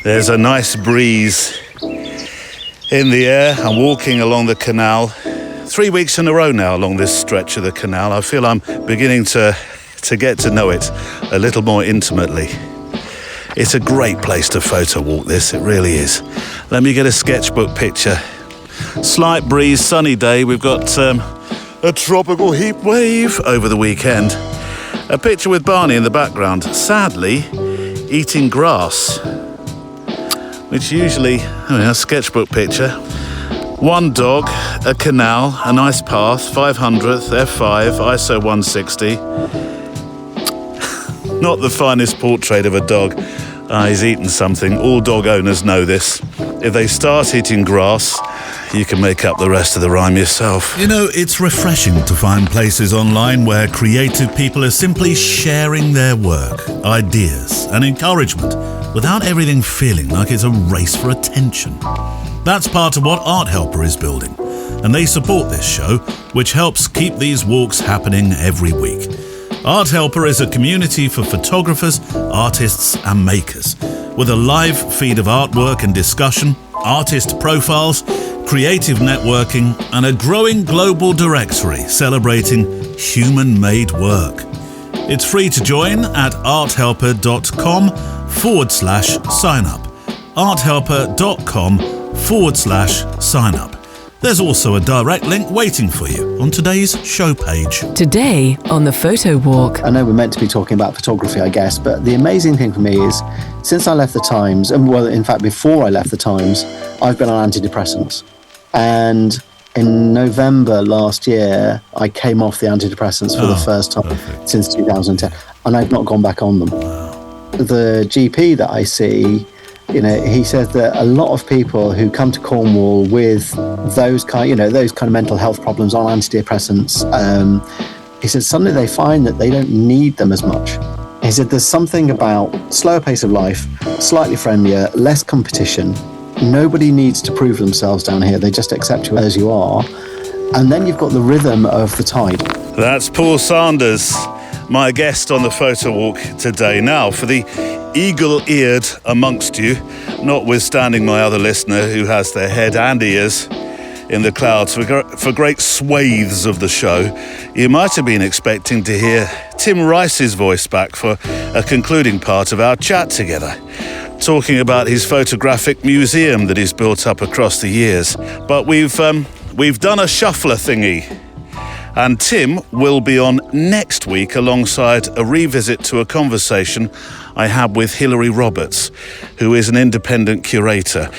There's a nice breeze in the air. I'm walking along the canal. 3 weeks in a row now along this stretch of the canal. I feel I'm beginning to get to know it a little more intimately. It's a great place to photo walk, this, it really is. Let me get a sketchbook picture. Slight breeze, sunny day. We've got a tropical heat wave over the weekend. A picture with Barney in the background, sadly eating grass, which usually, a sketchbook picture. One dog, a canal, a nice path, 500th, F5, ISO 160. Not the finest portrait of a dog. He's eaten something. All dog owners know this. If they start eating grass, you can make up the rest of the rhyme yourself. You know, it's refreshing to find places online where creative people are simply sharing their work, ideas, and encouragement without everything feeling like it's a race for attention. That's part of what Art Helper is building, and they support this show, which helps keep these walks happening every week. Art Helper is a community for photographers, artists, and makers, with a live feed of artwork and discussion, artist profiles, creative networking, and a growing global directory celebrating human-made work. It's free to join at arthelper.com/sign up. arthelper.com/sign up. There's also a direct link waiting for you on today's show page. Today on the Photo Walk. I know we're meant to be talking about photography, I guess, but the amazing thing for me is since I left the Times, and well, in fact, before I left the Times, I've been on antidepressants. And in November last year, I came off the antidepressants for the first time since 2010, and I've not gone back on them. The GP that I see, he says that a lot of people who come to Cornwall with those kind of mental health problems on antidepressants, he said suddenly they find that they don't need them as much. He said there's something about slower pace of life, slightly friendlier, less competition. Nobody needs to prove themselves down here. They just accept you as you are. And then you've got the rhythm of the tide. That's Paul Sanders, my guest on the Photo Walk today. Now, for the eagle-eared amongst you, notwithstanding my other listener who has their head and ears in the clouds for great swathes of the show, you might have been expecting to hear Tim Rice's voice back for a concluding part of our chat together, talking about his photographic museum that he's built up across the years. But we've done a shuffler thingy. And Tim will be on next week alongside a revisit to a conversation I had with Hilary Roberts, who is an independent curator,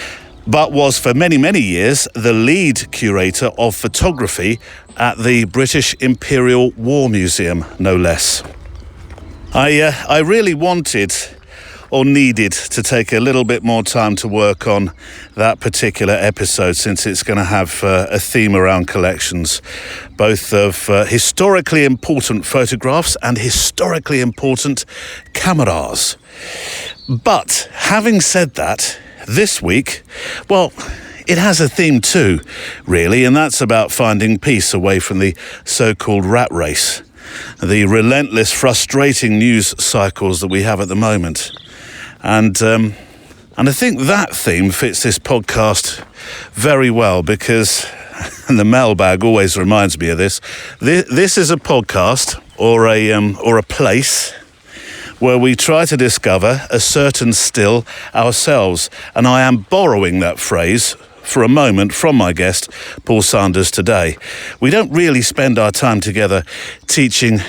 but was for many, many years the lead curator of photography at the British Imperial War Museum, no less. I really wanted or needed to take a little bit more time to work on that particular episode, since it's going to have a theme around collections, both of historically important photographs and historically important cameras. But having said that, this week, well, it has a theme too, really, and that's about finding peace away from the so-called rat race, the relentless, frustrating news cycles that we have at the moment. And I think that theme fits this podcast very well, because, and the mailbag always reminds me of this, this is a podcast or a place where we try to discover a certain still ourselves. And I am borrowing that phrase for a moment from my guest, Paul Sanders, today. We don't really spend our time together teaching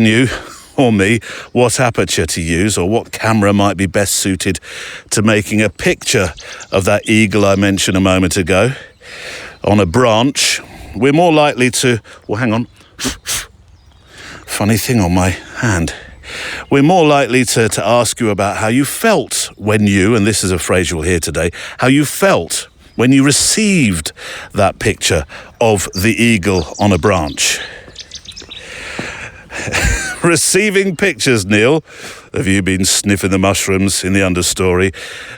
you or me what aperture to use or what camera might be best suited to making a picture of that eagle I mentioned a moment ago on a branch. We're more likely to, well, hang on, funny thing on my hand. We're more likely to ask you about how you felt when you, and this is a phrase you'll hear today, how you felt when you received that picture of the eagle on a branch. Receiving pictures, Neil. Have you been sniffing the mushrooms in the understory?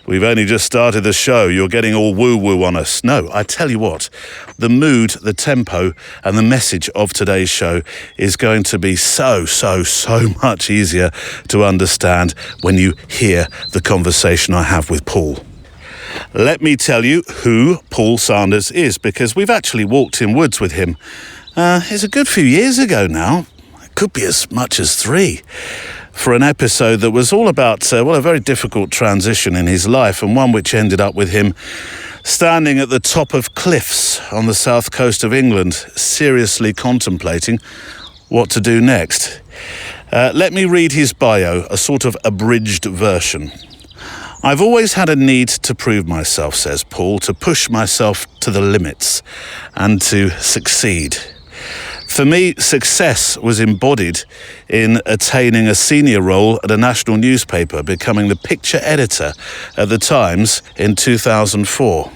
We've only just started the show. You're getting all woo-woo on us. No, I tell you what, the mood, the tempo, and the message of today's show is going to be so much easier to understand when you hear the conversation I have with Paul. Let me tell you who Paul Sanders is, because we've actually walked in woods with him. It's a good few years ago now. It could be as much as 3. For an episode that was all about, a very difficult transition in his life, and one which ended up with him standing at the top of cliffs on the south coast of England, seriously contemplating what to do next. Let me read his bio, a sort of abridged version. I've always had a need to prove myself, says Paul, to push myself to the limits and to succeed. For me, success was embodied in attaining a senior role at a national newspaper, becoming the picture editor at the Times in 2004.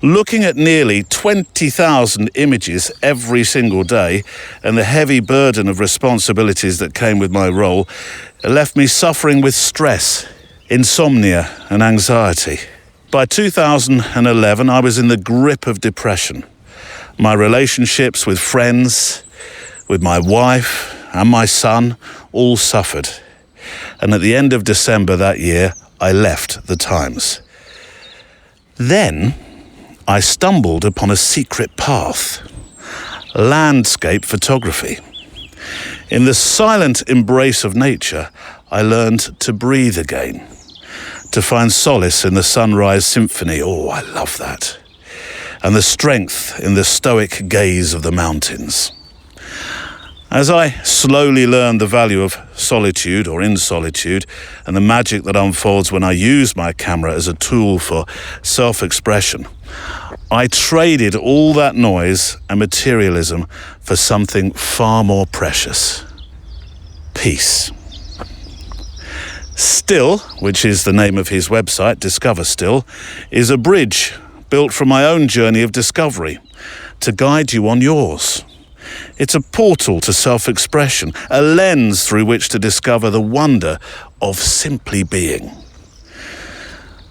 Looking at nearly 20,000 images every single day and the heavy burden of responsibilities that came with my role left me suffering with stress, insomnia and anxiety. By 2011, I was in the grip of depression. My relationships with friends, with my wife and my son all suffered. And at the end of December that year, I left the Times. Then I stumbled upon a secret path: landscape photography. In the silent embrace of nature, I learned to breathe again, to find solace in the sunrise symphony. Oh, I love that. And the strength in the stoic gaze of the mountains. As I slowly learned the value of solitude or in solitude and the magic that unfolds when I use my camera as a tool for self-expression, I traded all that noise and materialism for something far more precious: peace. Still, which is the name of his website, Discover Still, is a bridge built from my own journey of discovery to guide you on yours. It's a portal to self-expression, a lens through which to discover the wonder of simply being.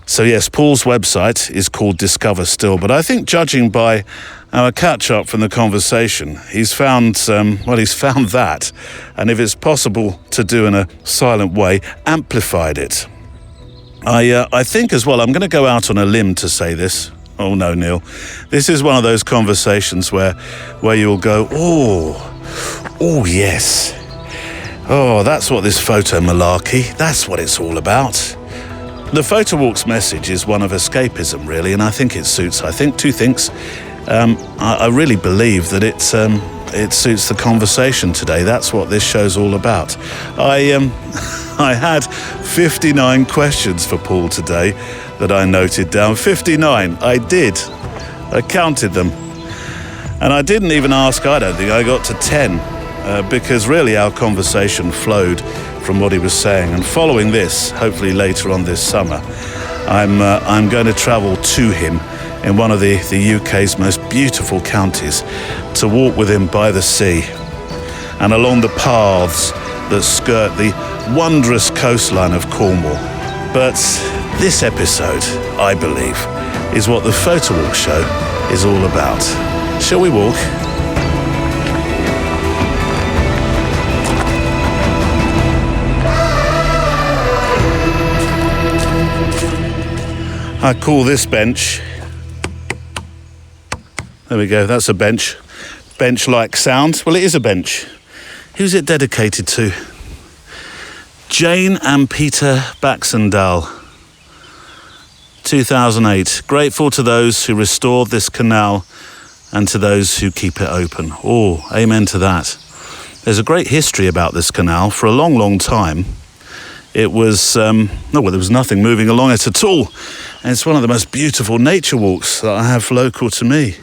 So yes, Paul's website is called Discover Still, but I think judging by our catch-up from the conversation, he's found that, and if it's possible to do in a silent way, amplified it. I think as well, I'm going to go out on a limb to say this. Oh no, Neil. This is one of those conversations where you'll go, oh yes. Oh, that's what this photo malarkey, that's what it's all about. The Photo Walk's message is one of escapism, really, and I think it suits, two things. I really believe that it suits the conversation today. That's what this show's all about. I had 59 questions for Paul today that I noted down. 59, I did. I counted them. And I didn't even ask, I don't think I got to 10, because really our conversation flowed from what he was saying. And following this, hopefully later on this summer, I'm going to travel to him in one of the UK's most beautiful counties to walk with him by the sea and along the paths that skirt the wondrous coastline of Cornwall. But this episode, I believe, is what the Photo Walk show is all about. Shall we walk? I call this bench. There we go, that's a bench. Bench-like sound. Well, it is a bench. Who's it dedicated to? Jane and Peter Baxendale, 2008. Grateful to those who restored this canal and to those who keep it open. Oh, amen to that. There's a great history about this canal. For a long, long time, it was, there was nothing moving along it at all. And it's one of the most beautiful nature walks that I have local to me.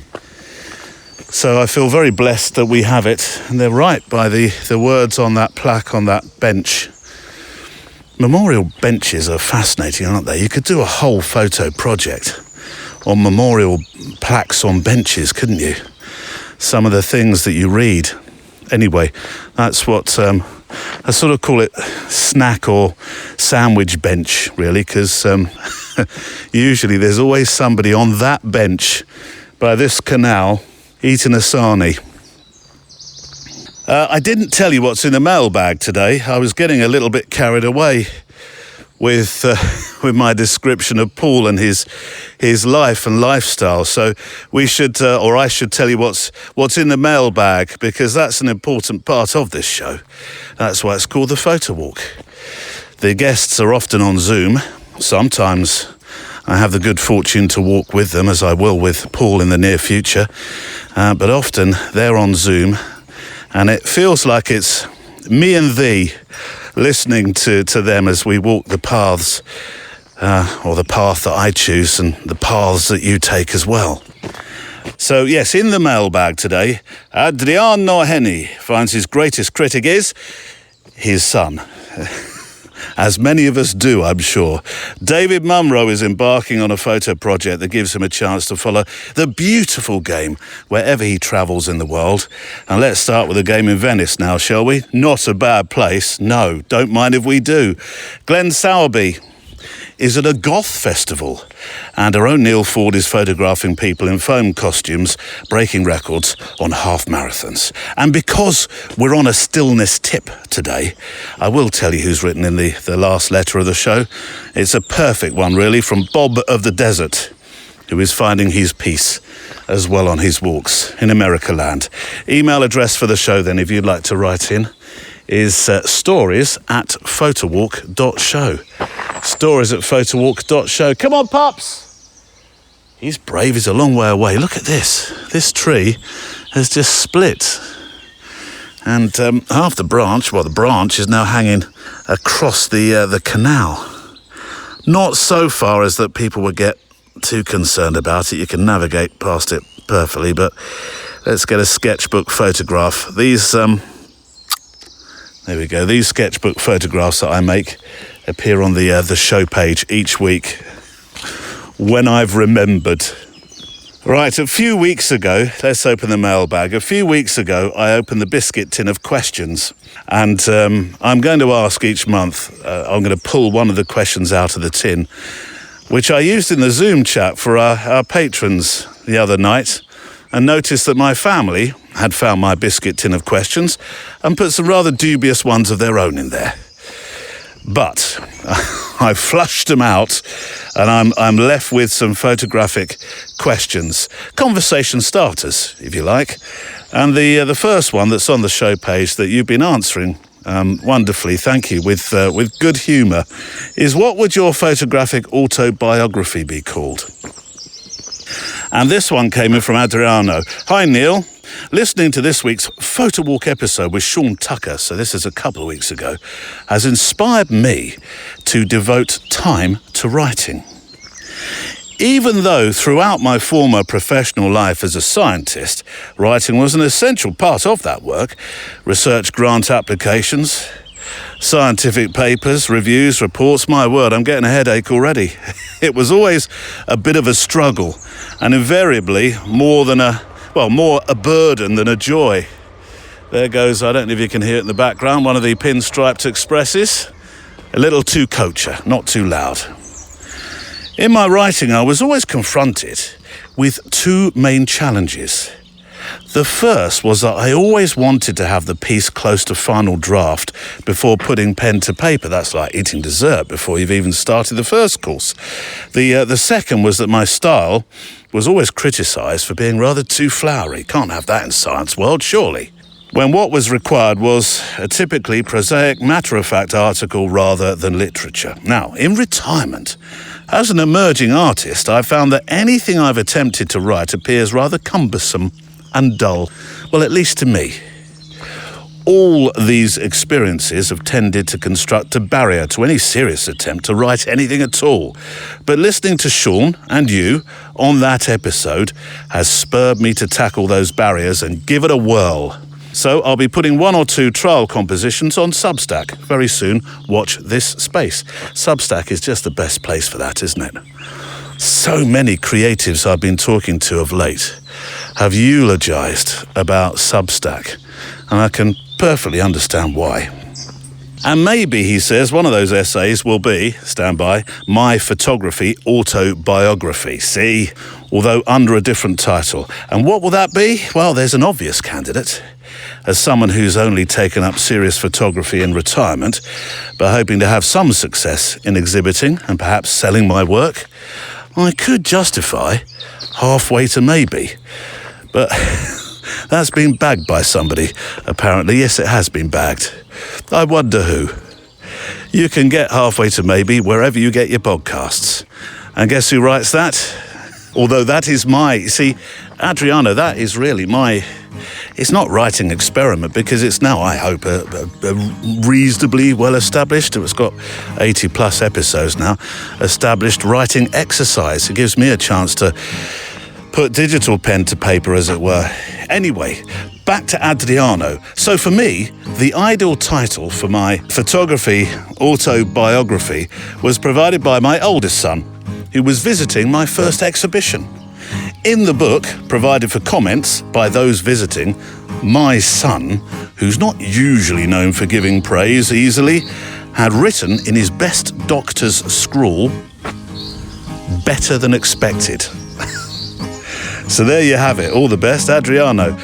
So I feel very blessed that we have it. And they're right by the words on that plaque on that bench. Memorial benches are fascinating, aren't they? You could do a whole photo project on memorial plaques on benches, couldn't you? Some of the things that you read. Anyway, that's what I sort of call it snack or sandwich bench, really, because usually there's always somebody on that bench by this canal eating a sarnie. I didn't tell you what's in the mailbag today. I was getting a little bit carried away with my description of Paul and his life and lifestyle. So we should, or I should tell you what's in the mailbag, because that's an important part of this show. That's why it's called the Photo Walk. The guests are often on Zoom. Sometimes I have the good fortune to walk with them, as I will with Paul in the near future. But often they're on Zoom, and it feels like it's me and thee listening to them as we walk the paths, or the path that I choose and the paths that you take as well. So yes, in the mailbag today, Adriano Henny finds his greatest critic is his son. As many of us do, I'm sure. David Munro is embarking on a photo project that gives him a chance to follow the beautiful game wherever he travels in the world. And let's start with a game in Venice now, shall we? Not a bad place. No, don't mind if we do. Glenn Sowerby is at a goth festival, and our own Neil Ford is photographing people in foam costumes, breaking records on half marathons. And because we're on a stillness tip today, I will tell you who's written in the last letter of the show. It's a perfect one, really, from Bob of the Desert, who is finding his peace as well on his walks in America land. Email address for the show, then, if you'd like to write in, is stories@photowalk.show. Stories@photowalk.show. Come on, pups! He's brave, he's a long way away. Look at this. This tree has just split. And half the branch, well, the branch is now hanging across the canal. Not so far as that people would get too concerned about it. You can navigate past it perfectly, but let's get a sketchbook photograph. There we go. These sketchbook photographs that I make appear on the show page each week when I've remembered. Right, a few weeks ago, let's open the mailbag. A few weeks ago, I opened the biscuit tin of questions, and I'm going to ask each month, I'm going to pull one of the questions out of the tin, which I used in the Zoom chat for our patrons the other night, and noticed that my family had found my biscuit tin of questions and put some rather dubious ones of their own in there. But I flushed them out, and I'm left with some photographic questions, conversation starters, if you like. And the first one that's on the show page that you've been answering wonderfully, thank you, with good humour, is what would your photographic autobiography be called? And this one came in from Adriano. Hi, Neil. Listening to this week's Photo Walk episode with Sean Tucker, so this is a couple of weeks ago, has inspired me to devote time to writing. Even though throughout my former professional life as a scientist, writing was an essential part of that work, research grant applications, scientific papers, reviews, reports, my word, I'm getting a headache already. It was always a bit of a struggle, and invariably more a burden than a joy. There goes, I don't know if you can hear it in the background, one of the pinstriped expresses. A little too kosher, not too loud. In my writing, I was always confronted with two main challenges. The first was that I always wanted to have the piece close to final draft before putting pen to paper. That's like eating dessert before you've even started the first course. The second was that my style was always criticised for being rather too flowery. Can't have that in science world, surely. When what was required was a typically prosaic, matter-of-fact article rather than literature. Now, in retirement, as an emerging artist, I found that anything I've attempted to write appears rather cumbersome and dull, well, at least to me. All these experiences have tended to construct a barrier to any serious attempt to write anything at all. But listening to Sean and you on that episode has spurred me to tackle those barriers and give it a whirl. So I'll be putting one or two trial compositions on Substack very soon. Watch this space. Substack is just the best place for that, isn't it? So many creatives I've been talking to of late have eulogised about Substack, and I can perfectly understand why. And maybe, he says, one of those essays will be, stand by, my photography autobiography. See? Although under a different title. And what will that be? Well, there's an obvious candidate. As someone who's only taken up serious photography in retirement, but hoping to have some success in exhibiting and perhaps selling my work, I could justify halfway to maybe. But that's been bagged by somebody, apparently. Yes, it has been bagged. I wonder who. You can get halfway to maybe wherever you get your podcasts. And guess who writes that? Although that is Adriano, that is really it's not writing experiment, because it's now, I hope, a reasonably well established, it's got 80 plus episodes now, established writing exercise. It gives me a chance to put digital pen to paper, as it were. Anyway, back to Adriano. So for me, the ideal title for my photography autobiography was provided by my oldest son, who was visiting my first exhibition. In the book, provided for comments by those visiting, my son, who's not usually known for giving praise easily, had written in his best doctor's scrawl, better than expected. So there you have it. All the best, Adriano.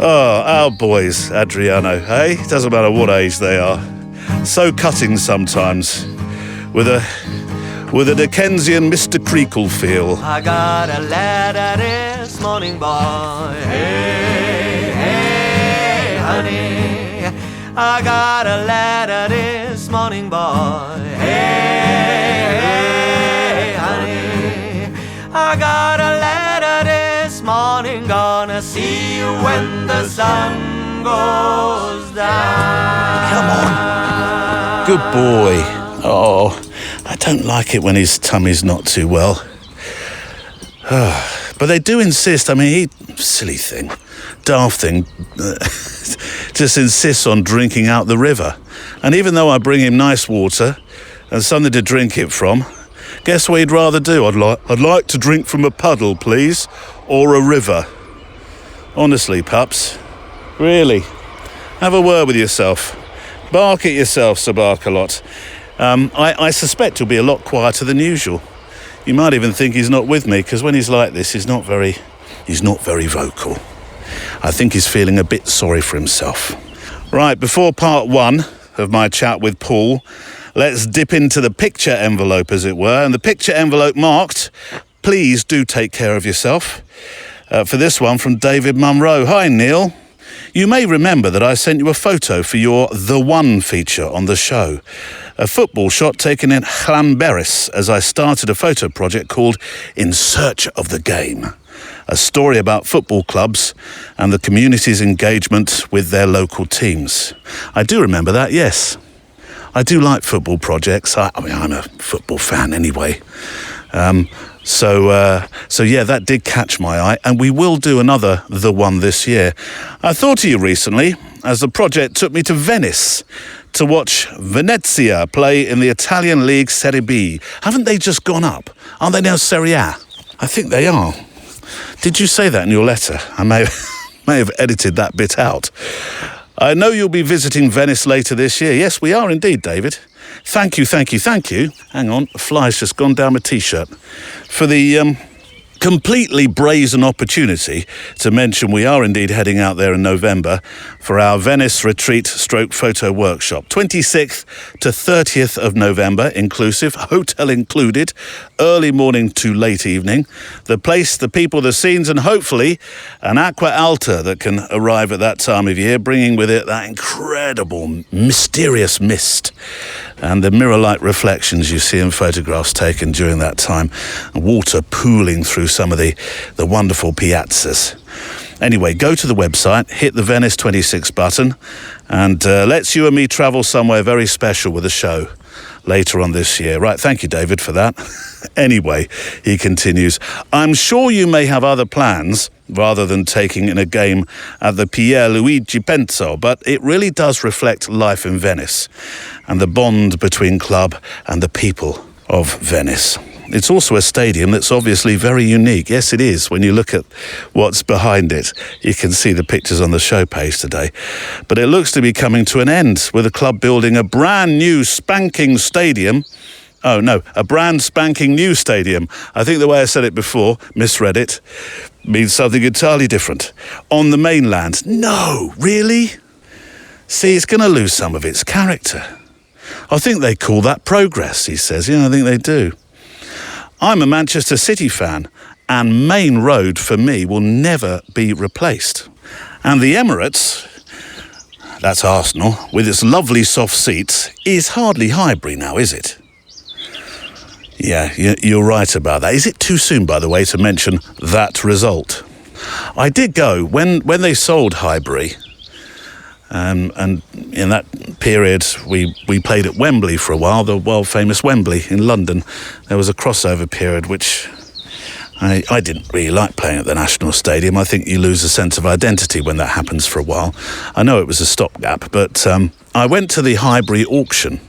Oh, our boys, Adriano, hey? Doesn't matter what age they are. So cutting sometimes, with a Dickensian Mr. Creakle feel. I got a letter this morning, boy. Hey, hey, honey. I got a letter this morning, boy. Hey, hey, honey. I got a letter this morning. Gonna see you when the sun goes down. Come on. Good boy. Oh, I don't like it when his tummy's not too well. But they do insist, silly thing, daft thing, just insists on drinking out the river. And even though I bring him nice water and something to drink it from, guess what he'd rather do? I'd like to drink from a puddle, please, or a river. Honestly, pups, really, have a word with yourself. Bark at yourself, Sir Bark-a-Lot. I suspect he'll be a lot quieter than usual. You might even think he's not with me, because when he's like this, he's not very vocal. I think he's feeling a bit sorry for himself. Right, before part one of my chat with Paul, let's dip into the picture envelope, as it were, and the picture envelope marked, please do take care of yourself. For this one from David Munro. Hi, Neil. You may remember that I sent you a photo for your The One feature on the show. A football shot taken in Llanberis as I started a photo project called In Search of the Game. A story about football clubs and the community's engagement with their local teams. I do remember that, yes. I do like football projects. I'm a football fan anyway. So yeah, that did catch my eye, and we will do another The One this year. I thought of you recently as the project took me to Venice to watch Venezia play in the Italian League Serie B. Haven't they just gone up? Aren't they now Serie A? I think they are. Did you say that in your letter? I may have edited that bit out. I know you'll be visiting Venice later this year. Yes, we are indeed, David. Thank you. Hang on, a fly's just gone down my T-shirt. For the completely brazen opportunity to mention we are indeed heading out there in November for our Venice retreat stroke photo workshop. 26th to 30th of November inclusive, hotel included, early morning to late evening. The place, the people, the scenes, and hopefully an aqua alta that can arrive at that time of year, bringing with it that incredible, mysterious mist and the mirror-like reflections you see in photographs taken during that time, and water pooling through some of the wonderful piazzas. Anyway, go to the website, hit the Venice 26 button, and let's you and me travel somewhere very special with the show later on this year. Right, thank you, David, for that. Anyway, he continues, I'm sure you may have other plans rather than taking in a game at the Pierluigi Penso, but it really does reflect life in Venice and the bond between club and the people of Venice. It's also a stadium that's obviously very unique. Yes, it is. When you look at what's behind it, you can see the pictures on the show page today. But it looks to be coming to an end, with the club building a brand new spanking stadium. Oh, no, a brand spanking new stadium. I think the way I said it before, misread it, means something entirely different. On the mainland. No, really? See, it's going to lose some of its character. I think they call that progress, he says. Yeah, I think they do. I'm a Manchester City fan, and Main Road for me will never be replaced. And the Emirates, that's Arsenal, with its lovely soft seats, is hardly Highbury now, is it? Yeah, you're right about that. Is it too soon, by the way, to mention that result? I did go when they sold Highbury. And in that period, we played at Wembley for a while, the world-famous Wembley in London. There was a crossover period, which I didn't really like playing at the National Stadium. I think you lose a sense of identity when that happens for a while. I know it was a stopgap, but I went to the Highbury auction,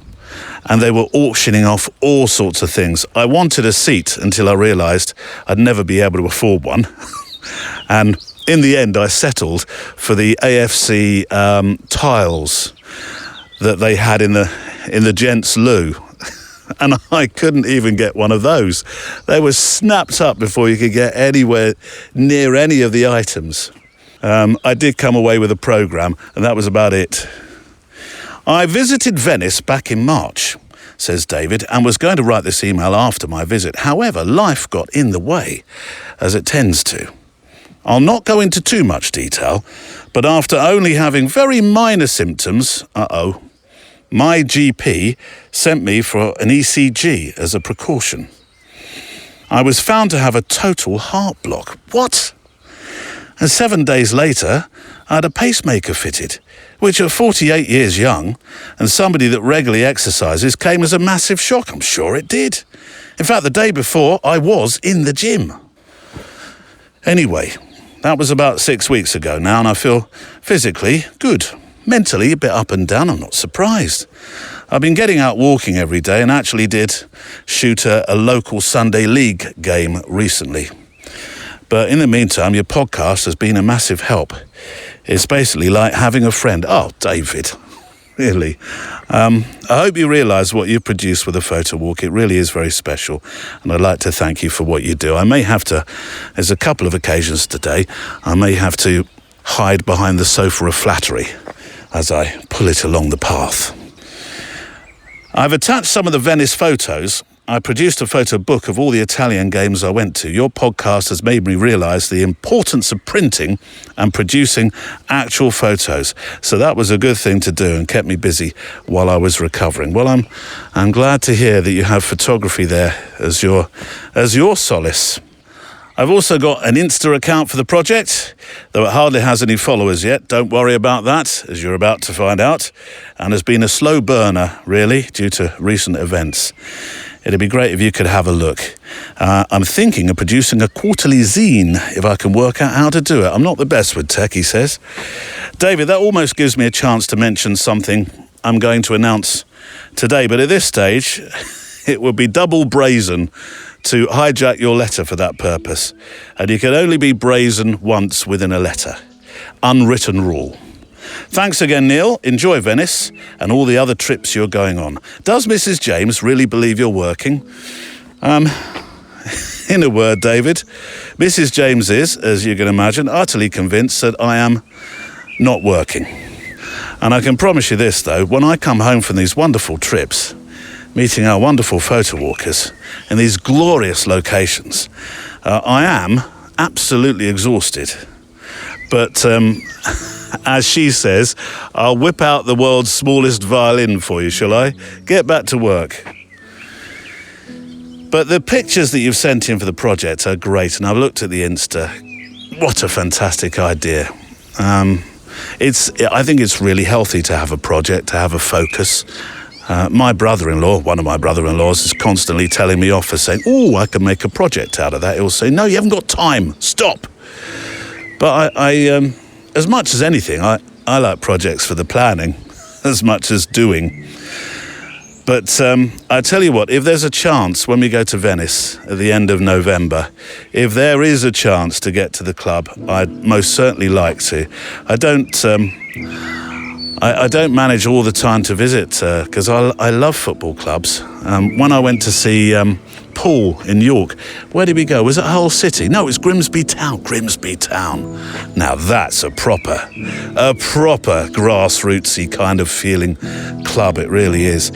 and they were auctioning off all sorts of things. I wanted a seat until I realised I'd never be able to afford one. And in the end, I settled for the AFC tiles that they had in the gents' loo. And I couldn't even get one of those. They were snapped up before you could get anywhere near any of the items. I did come away with a programme, and that was about it. I visited Venice back in March, says David, and was going to write this email after my visit. However, life got in the way, as it tends to. I'll not go into too much detail, but after only having very minor symptoms, my GP sent me for an ECG as a precaution. I was found to have a total heart block. What? And 7 days later, I had a pacemaker fitted, which at 48 years young, and somebody that regularly exercises, came as a massive shock. I'm sure it did. In fact, the day before, I was in the gym. Anyway, that was about 6 weeks ago now, and I feel physically good. Mentally a bit up and down, I'm not surprised. I've been getting out walking every day and actually did shoot a local Sunday league game recently. But in the meantime, your podcast has been a massive help. It's basically like having a friend. Oh, David, really. I hope you realise what you produce with a photo walk. It really is very special, and I'd like to thank you for what you do. I may have to, there's a couple of occasions today, I may have to hide behind the sofa of flattery as I pull it along the path. I've attached some of the Venice photos. I produced a photo book of all the Italian games I went to. Your podcast has made me realise the importance of printing and producing actual photos. So that was a good thing to do and kept me busy while I was recovering. Well, I'm glad to hear that you have photography there as your solace. I've also got an Insta account for the project, though it hardly has any followers yet. Don't worry about that, as you're about to find out, and has been a slow burner, really, due to recent events. It'd be great if you could have a look. I'm thinking of producing a quarterly zine, if I can work out how to do it. I'm not the best with tech, he says. David, that almost gives me a chance to mention something I'm going to announce today, but at this stage, it would be double brazen to hijack your letter for that purpose. And you can only be brazen once within a letter. Unwritten rule. Thanks again, Neil. Enjoy Venice and all the other trips you're going on. Does Mrs. James really believe you're working? In a word, David, Mrs. James is, as you can imagine, utterly convinced that I am not working. And I can promise you this, though, when I come home from these wonderful trips, meeting our wonderful photo walkers in these glorious locations, I am absolutely exhausted. But as she says, I'll whip out the world's smallest violin for you, shall I? Get back to work. But the pictures that you've sent in for the project are great, and I've looked at the Insta. What a fantastic idea. I think it's really healthy to have a project, to have a focus. My brother-in-law, one of my brother-in-laws, is constantly telling me off for saying, "Oh, I can make a project out of that." He'll say, "No, you haven't got time. Stop." But I as much as anything, I like projects for the planning as much as doing. But I tell you what, if there's a chance when we go to Venice at the end of November, if there is a chance to get to the club, I'd most certainly like to. I don't manage all the time to visit because I love football clubs. When I went to see Paul in York, where did we go? Was it Hull City? No, it's Grimsby Town. Grimsby Town. Now that's a proper grassrootsy kind of feeling club. It really is.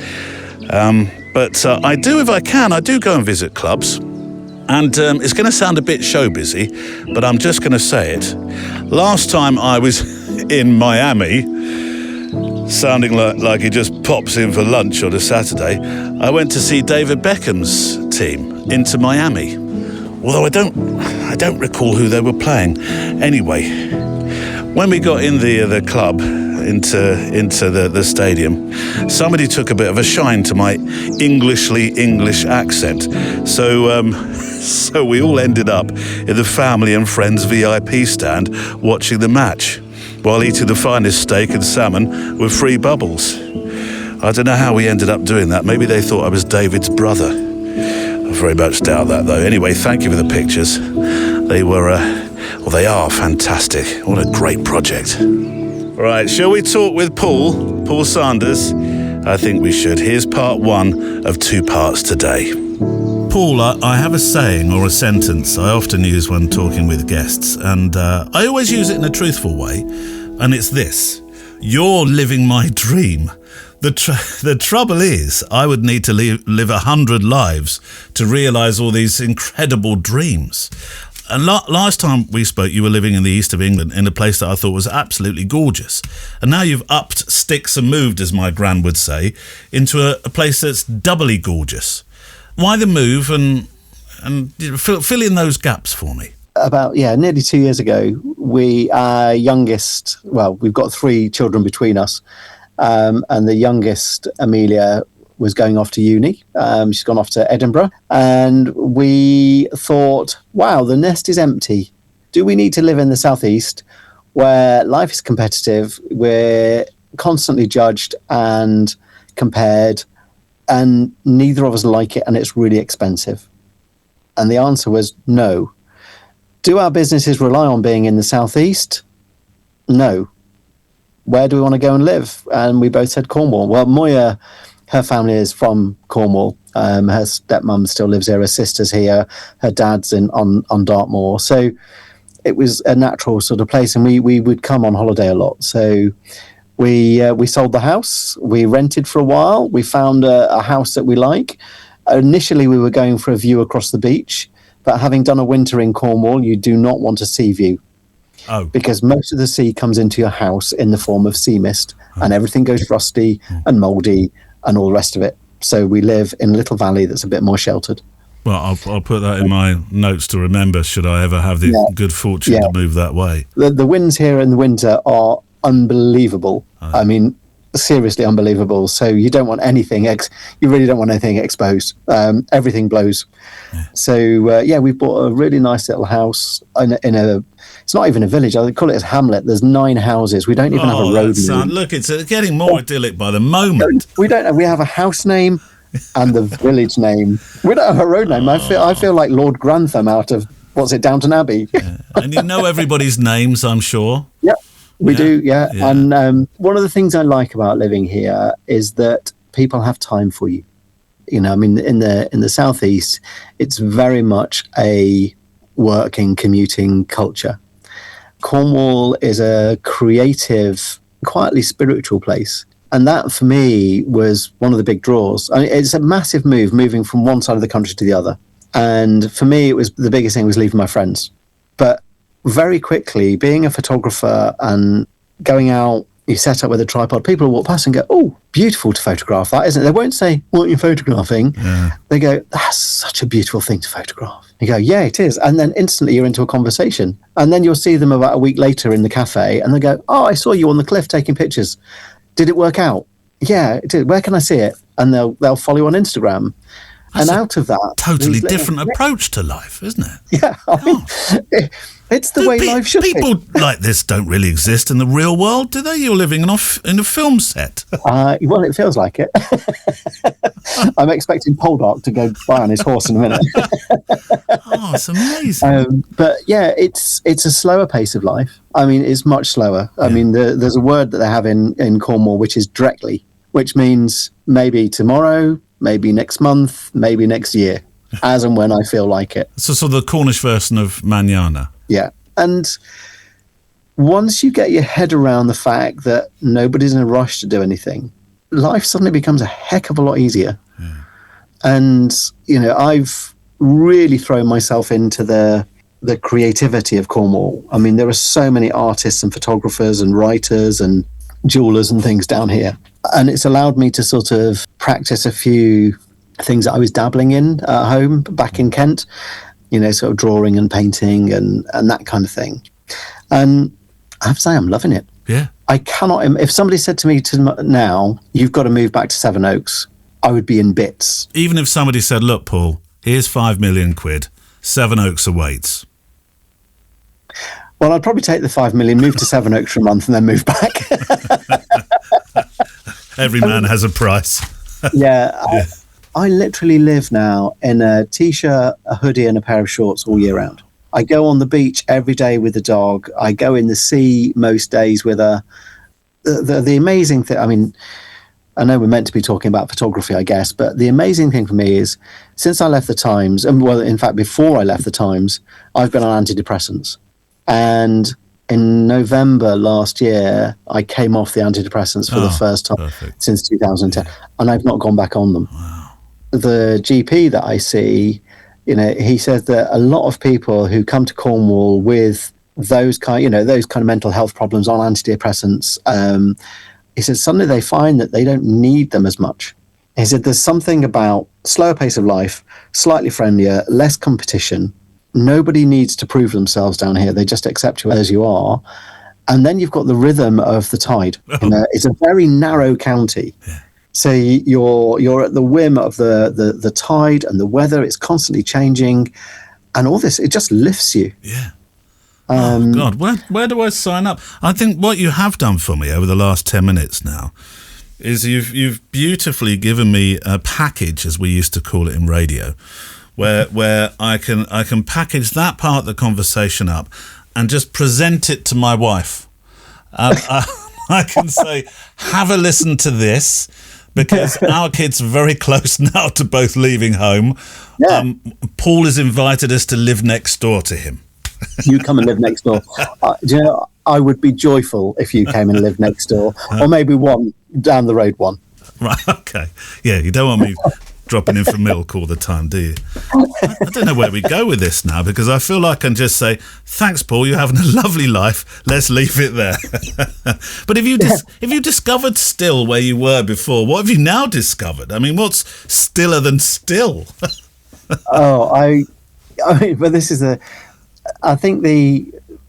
But I do, if I can, I do go and visit clubs. And it's going to sound a bit show busy, but I'm just going to say it. Last time I was in Miami, sounding like he just pops in for lunch on a Saturday, I went to see David Beckham's team, Inter Miami. Although I don't recall who they were playing. Anyway, when we got in the club, into the stadium, somebody took a bit of a shine to my English accent. So we all ended up in the family and friends VIP stand watching the match while eating the finest steak and salmon with free bubbles. I don't know how we ended up doing that. Maybe they thought I was David's brother. I very much doubt that, though. Anyway, thank you for the pictures. They are fantastic. What a great project. Right, shall we talk with Paul Sanders? I think we should. Here's part 1 of 2 parts today. Paul, I have a saying or a sentence I often use when talking with guests, and I always use it in a truthful way, and it's this: you're living my dream. The trouble is, I would need to live 100 lives to realise all these incredible dreams. And last time we spoke, you were living in the east of England in a place that I thought was absolutely gorgeous. And now you've upped sticks and moved, as my gran would say, into a place that's doubly gorgeous. Why the move, and fill in those gaps for me? About, nearly 2 years ago, our youngest, we've got 3 children between us, and the youngest, Amelia, was going off to uni. She's gone off to Edinburgh. And we thought, wow, the nest is empty. Do we need to live in the southeast where life is competitive, we're constantly judged and compared, and neither of us like it, and it's really expensive? And the answer was no. Do our businesses rely on being in the southeast? No. Where do we want to go and live? And we both said Cornwall. Well, Moya, her family is from Cornwall. Her stepmom still lives here. Her sister's here. Her dad's on Dartmoor. So it was a natural sort of place, and we would come on holiday a lot. So we sold the house. We rented for a while. We found a house that we like. Initially, we were going for a view across the beach, but having done a winter in Cornwall, you do not want a sea view. Oh. Because most of the sea comes into your house in the form of sea mist, and everything goes rusty and mouldy and all the rest of it. So we live in a little valley that's a bit more sheltered. Well, I'll put that in my notes to remember should I ever have the good fortune to move that way. The winds here in the winter are unbelievable. I mean, seriously unbelievable. So you don't want anything you really don't want anything exposed. Everything blows. Yeah. So we bought a really nice little house in a it's not even a village, I would call it a hamlet. There's 9 houses. We don't even have a road name. Look, it's getting more idyllic by the moment. We have a house name and the village name. We don't have a road name. I feel like Lord Grantham out of Downton Abbey. Yeah. And you know everybody's names, I'm sure. Yeah. We do. And one of the things I like about living here is that people have time for you. You know, I mean, in the southeast, it's very much a working, commuting culture. Cornwall is a creative, quietly spiritual place. And that, for me, was one of the big draws. I mean, it's a massive move, moving from one side of the country to the other. And for me, it was the biggest thing was leaving my friends. But very quickly, being a photographer and going out, you set up with a tripod, people will walk past and go, oh, beautiful to photograph that, isn't it? They won't say, what are you photographing? Yeah. They go, that's such a beautiful thing to photograph. You go, yeah, it is. And then instantly you're into a conversation. And then you'll see them about a week later in the cafe and they go, oh, I saw you on the cliff taking pictures. Did it work out? Yeah, it did. Where can I see it? And they'll follow you on Instagram. And out of that, totally different approach to life, isn't it? Yeah, it's the way life should be. People like this don't really exist in the real world, do they? You're living in a film set. Well, it feels like it. I'm expecting Poldark to go by on his horse in a minute. Oh, it's amazing. But yeah, it's a slower pace of life. I mean, it's much slower. I mean, there's a word that they have in Cornwall, which is directly, which means maybe tomorrow, maybe next month, maybe next year, as and when I feel like it. So the Cornish version of manana. Yeah. And once you get your head around the fact that nobody's in a rush to do anything, life suddenly becomes a heck of a lot easier. Yeah. And, I've really thrown myself into the creativity of Cornwall. I mean, there are so many artists and photographers and writers and jewelers and things down here. And it's allowed me to sort of practice a few things that I was dabbling in at home back in Kent, sort of drawing and painting and that kind of thing. And I have to say, I'm loving it. Yeah. I cannot, if somebody said to me now, you've got to move back to Sevenoaks, I would be in bits. Even if somebody said, look, Paul, here's 5 million quid, Sevenoaks awaits. Well, I'd probably take the 5 million, move to Sevenoaks for a month and then move back. Every man has a price. Yeah. I literally live now in a T-shirt, a hoodie and a pair of shorts all year round. I go on the beach every day with the dog. I go in the sea most days with her. The amazing thing, I mean, I know we're meant to be talking about photography, I guess, but the amazing thing for me is since I left the Times, and well, in fact, before I left the Times, I've been on antidepressants. And in November last year, I came off the antidepressants for the first time since 2010, and I've not gone back on them. Wow. The GP that I see, he says that a lot of people who come to Cornwall with those kind of mental health problems on antidepressants, he said suddenly they find that they don't need them as much. He said there's something about slower pace of life, slightly friendlier, less competition. Nobody needs to prove themselves down here. They just accept you as you are. And then you've got the rhythm of the tide. It's a very narrow county. Yeah. So you're at the whim of the tide and the weather. It's constantly changing. And all this, it just lifts you. Yeah. Oh, God, where do I sign up? I think what you have done for me over the last 10 minutes now is you've beautifully given me a package, as we used to call it in radio, where I can package that part of the conversation up and just present it to my wife. I can say, have a listen to this, because our kids are very close now to both leaving home. Yeah. Paul has invited us to live next door to him. You come and live next door. I would be joyful if you came and lived next door, or maybe one down the road one. Right, okay. Yeah, you don't want me dropping in for milk all the time, do you? I don't know where we go with this now, because I feel like I can just say, thanks, Paul, you're having a lovely life. Let's leave it there. But if you discovered still where you were before, what have you now discovered? I mean, what's stiller than still? I mean, but this is I think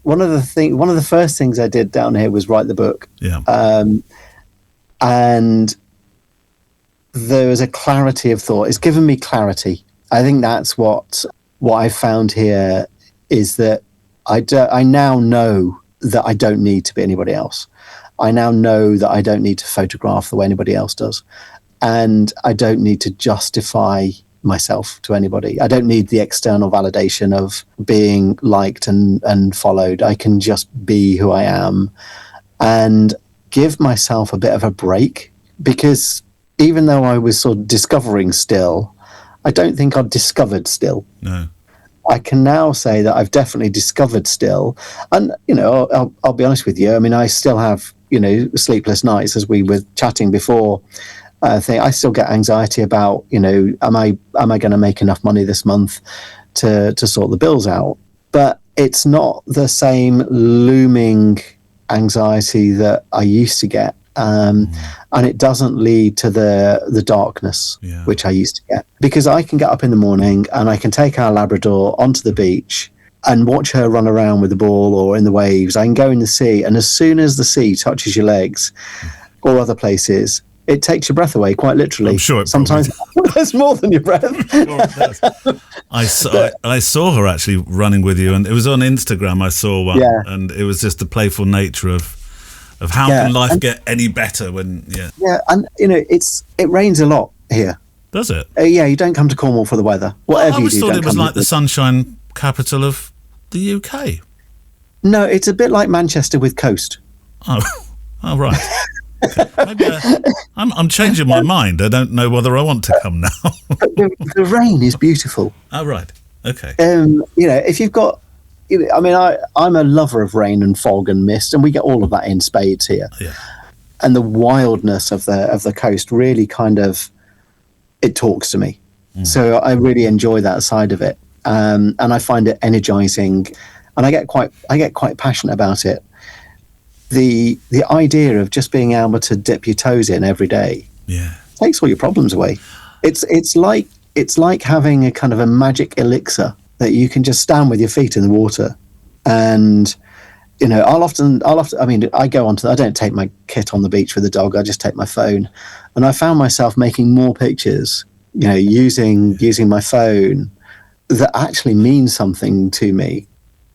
one of the first things I did down here was write the book. Yeah. And there was a clarity of thought. It's given me clarity. I think that's what I found here is that I now know that I don't need to be anybody else. I now know that I don't need to photograph the way anybody else does. And I don't need to justify myself to anybody. I don't need the external validation of being liked and followed. I can just be who I am and give myself a bit of a break, because even though I was sort of discovering still, I don't think I'd discovered still. No. I can now say that I've definitely discovered still. And, I'll be honest with you. I mean, I still have, sleepless nights, as we were chatting before. I still get anxiety about, am I going to make enough money this month to sort the bills out? But it's not the same looming anxiety that I used to get. And it doesn't lead to the darkness, which I used to get. Because I can get up in the morning and I can take our Labrador onto the beach and watch her run around with the ball or in the waves. I can go in the sea, and as soon as the sea touches your legs or other places, it takes your breath away, quite literally. I'm sure it sometimes there's more than your breath. I saw her actually running with you, and it was on Instagram. I saw one, and it was just the playful nature of how can life get any better when and it rains a lot here. Does it? You don't come to Cornwall for the weather. Whatever I always you do, thought it was like the sunshine capital of the UK. No, it's a bit like Manchester with coast. Oh right. Okay. Maybe, I'm changing my mind. I don't know whether I want to come now. But the rain is beautiful. Oh right. Okay. If you've got, I'm a lover of rain and fog and mist, and we get all of that in spades here. Yeah. And the wildness of the coast really kind of, it talks to me. So I really enjoy that side of it, and I find it energizing, and I get quite passionate about it. The idea of just being able to dip your toes in every day takes all your problems away. It's like having a kind of a magic elixir that you can just stand with your feet in the water. And I'll often I go onto, I don't take my kit on the beach with the dog, I just take my phone, and I found myself making more pictures using my phone that actually means something to me.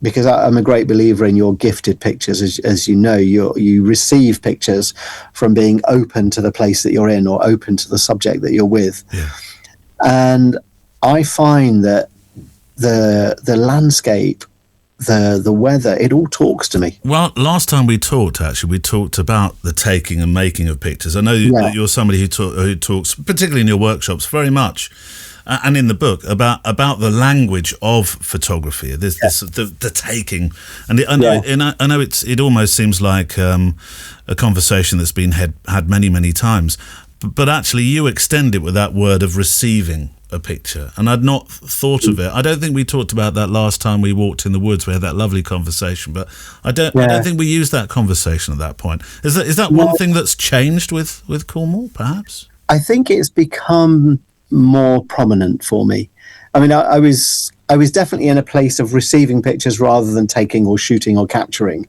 Because I'm a great believer in your gifted pictures. As you know, you receive pictures from being open to the place that you're in or open to the subject that you're with. Yeah. And I find that the landscape, the weather, it all talks to me. Well, last time we talked about the taking and making of pictures. I know that you're somebody who talks, particularly in your workshops, very much, and in the book about the language of photography. There's the taking, and I know it almost seems like a conversation that's been had many times, but actually you extend it with that word of receiving a picture, and I'd not thought of it. I don't think we talked about that last time we walked in the woods. We had that lovely conversation, but I don't think we used that conversation at that point. Is that one thing that's changed with Cornwall, perhaps? I think it's become more prominent for me. I mean, I was definitely in a place of receiving pictures rather than taking or shooting or capturing.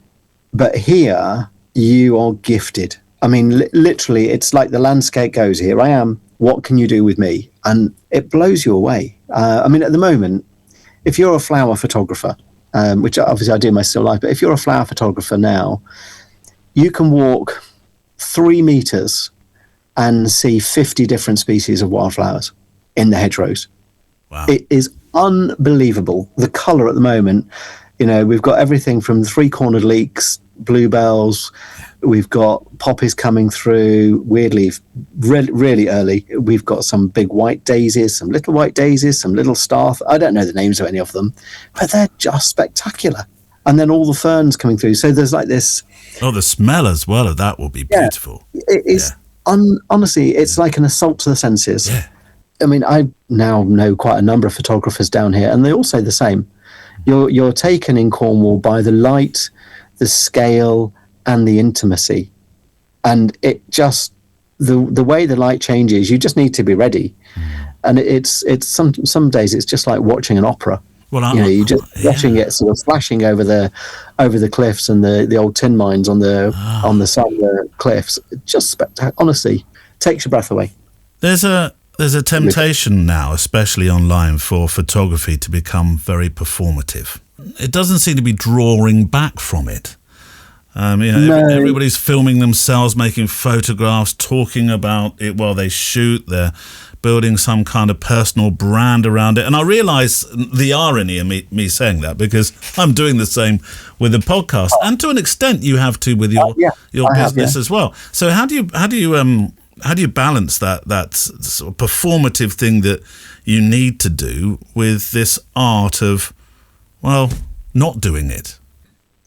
But here, you are gifted. I mean, literally, it's like the landscape goes, here I am, what can you do with me? And it blows you away. I mean, at the moment, if you're a flower photographer, which obviously I do in my still life, but if you're a flower photographer now, you can walk 3 meters and see 50 different species of wildflowers in the hedgerows. Wow. It is unbelievable. The colour at the moment, we've got everything from 3-cornered leeks, bluebells, we've got poppies coming through, weirdly, really early. We've got some big white daisies, some little white daisies, some little star. I don't know the names of any of them, but they're just spectacular. And then all the ferns coming through. So there's like this... Oh, the smell as well of that will be beautiful. It is... honestly, it's like an assault to the senses. Yeah. I mean, I now know quite a number of photographers down here, and they all say the same. You're taken in Cornwall by the light, the scale, and the intimacy. And it just, the way the light changes, you just need to be ready. And it's some days it's just like watching an opera. Well, you're just watching it sort of flashing over the cliffs and the old tin mines on the side of the cliffs. Just spectacular. Honestly, takes your breath away. There's a temptation now, especially online, for photography to become very performative. It doesn't seem to be drawing back from it. Everybody's filming themselves, making photographs, talking about it while they shoot. They're building some kind of personal brand around it. And I realise the irony in me saying that, because I'm doing the same with the podcast, and to an extent you have to with your business as well. So how do you balance that sort of performative thing that you need to do with this art of, well, not doing it?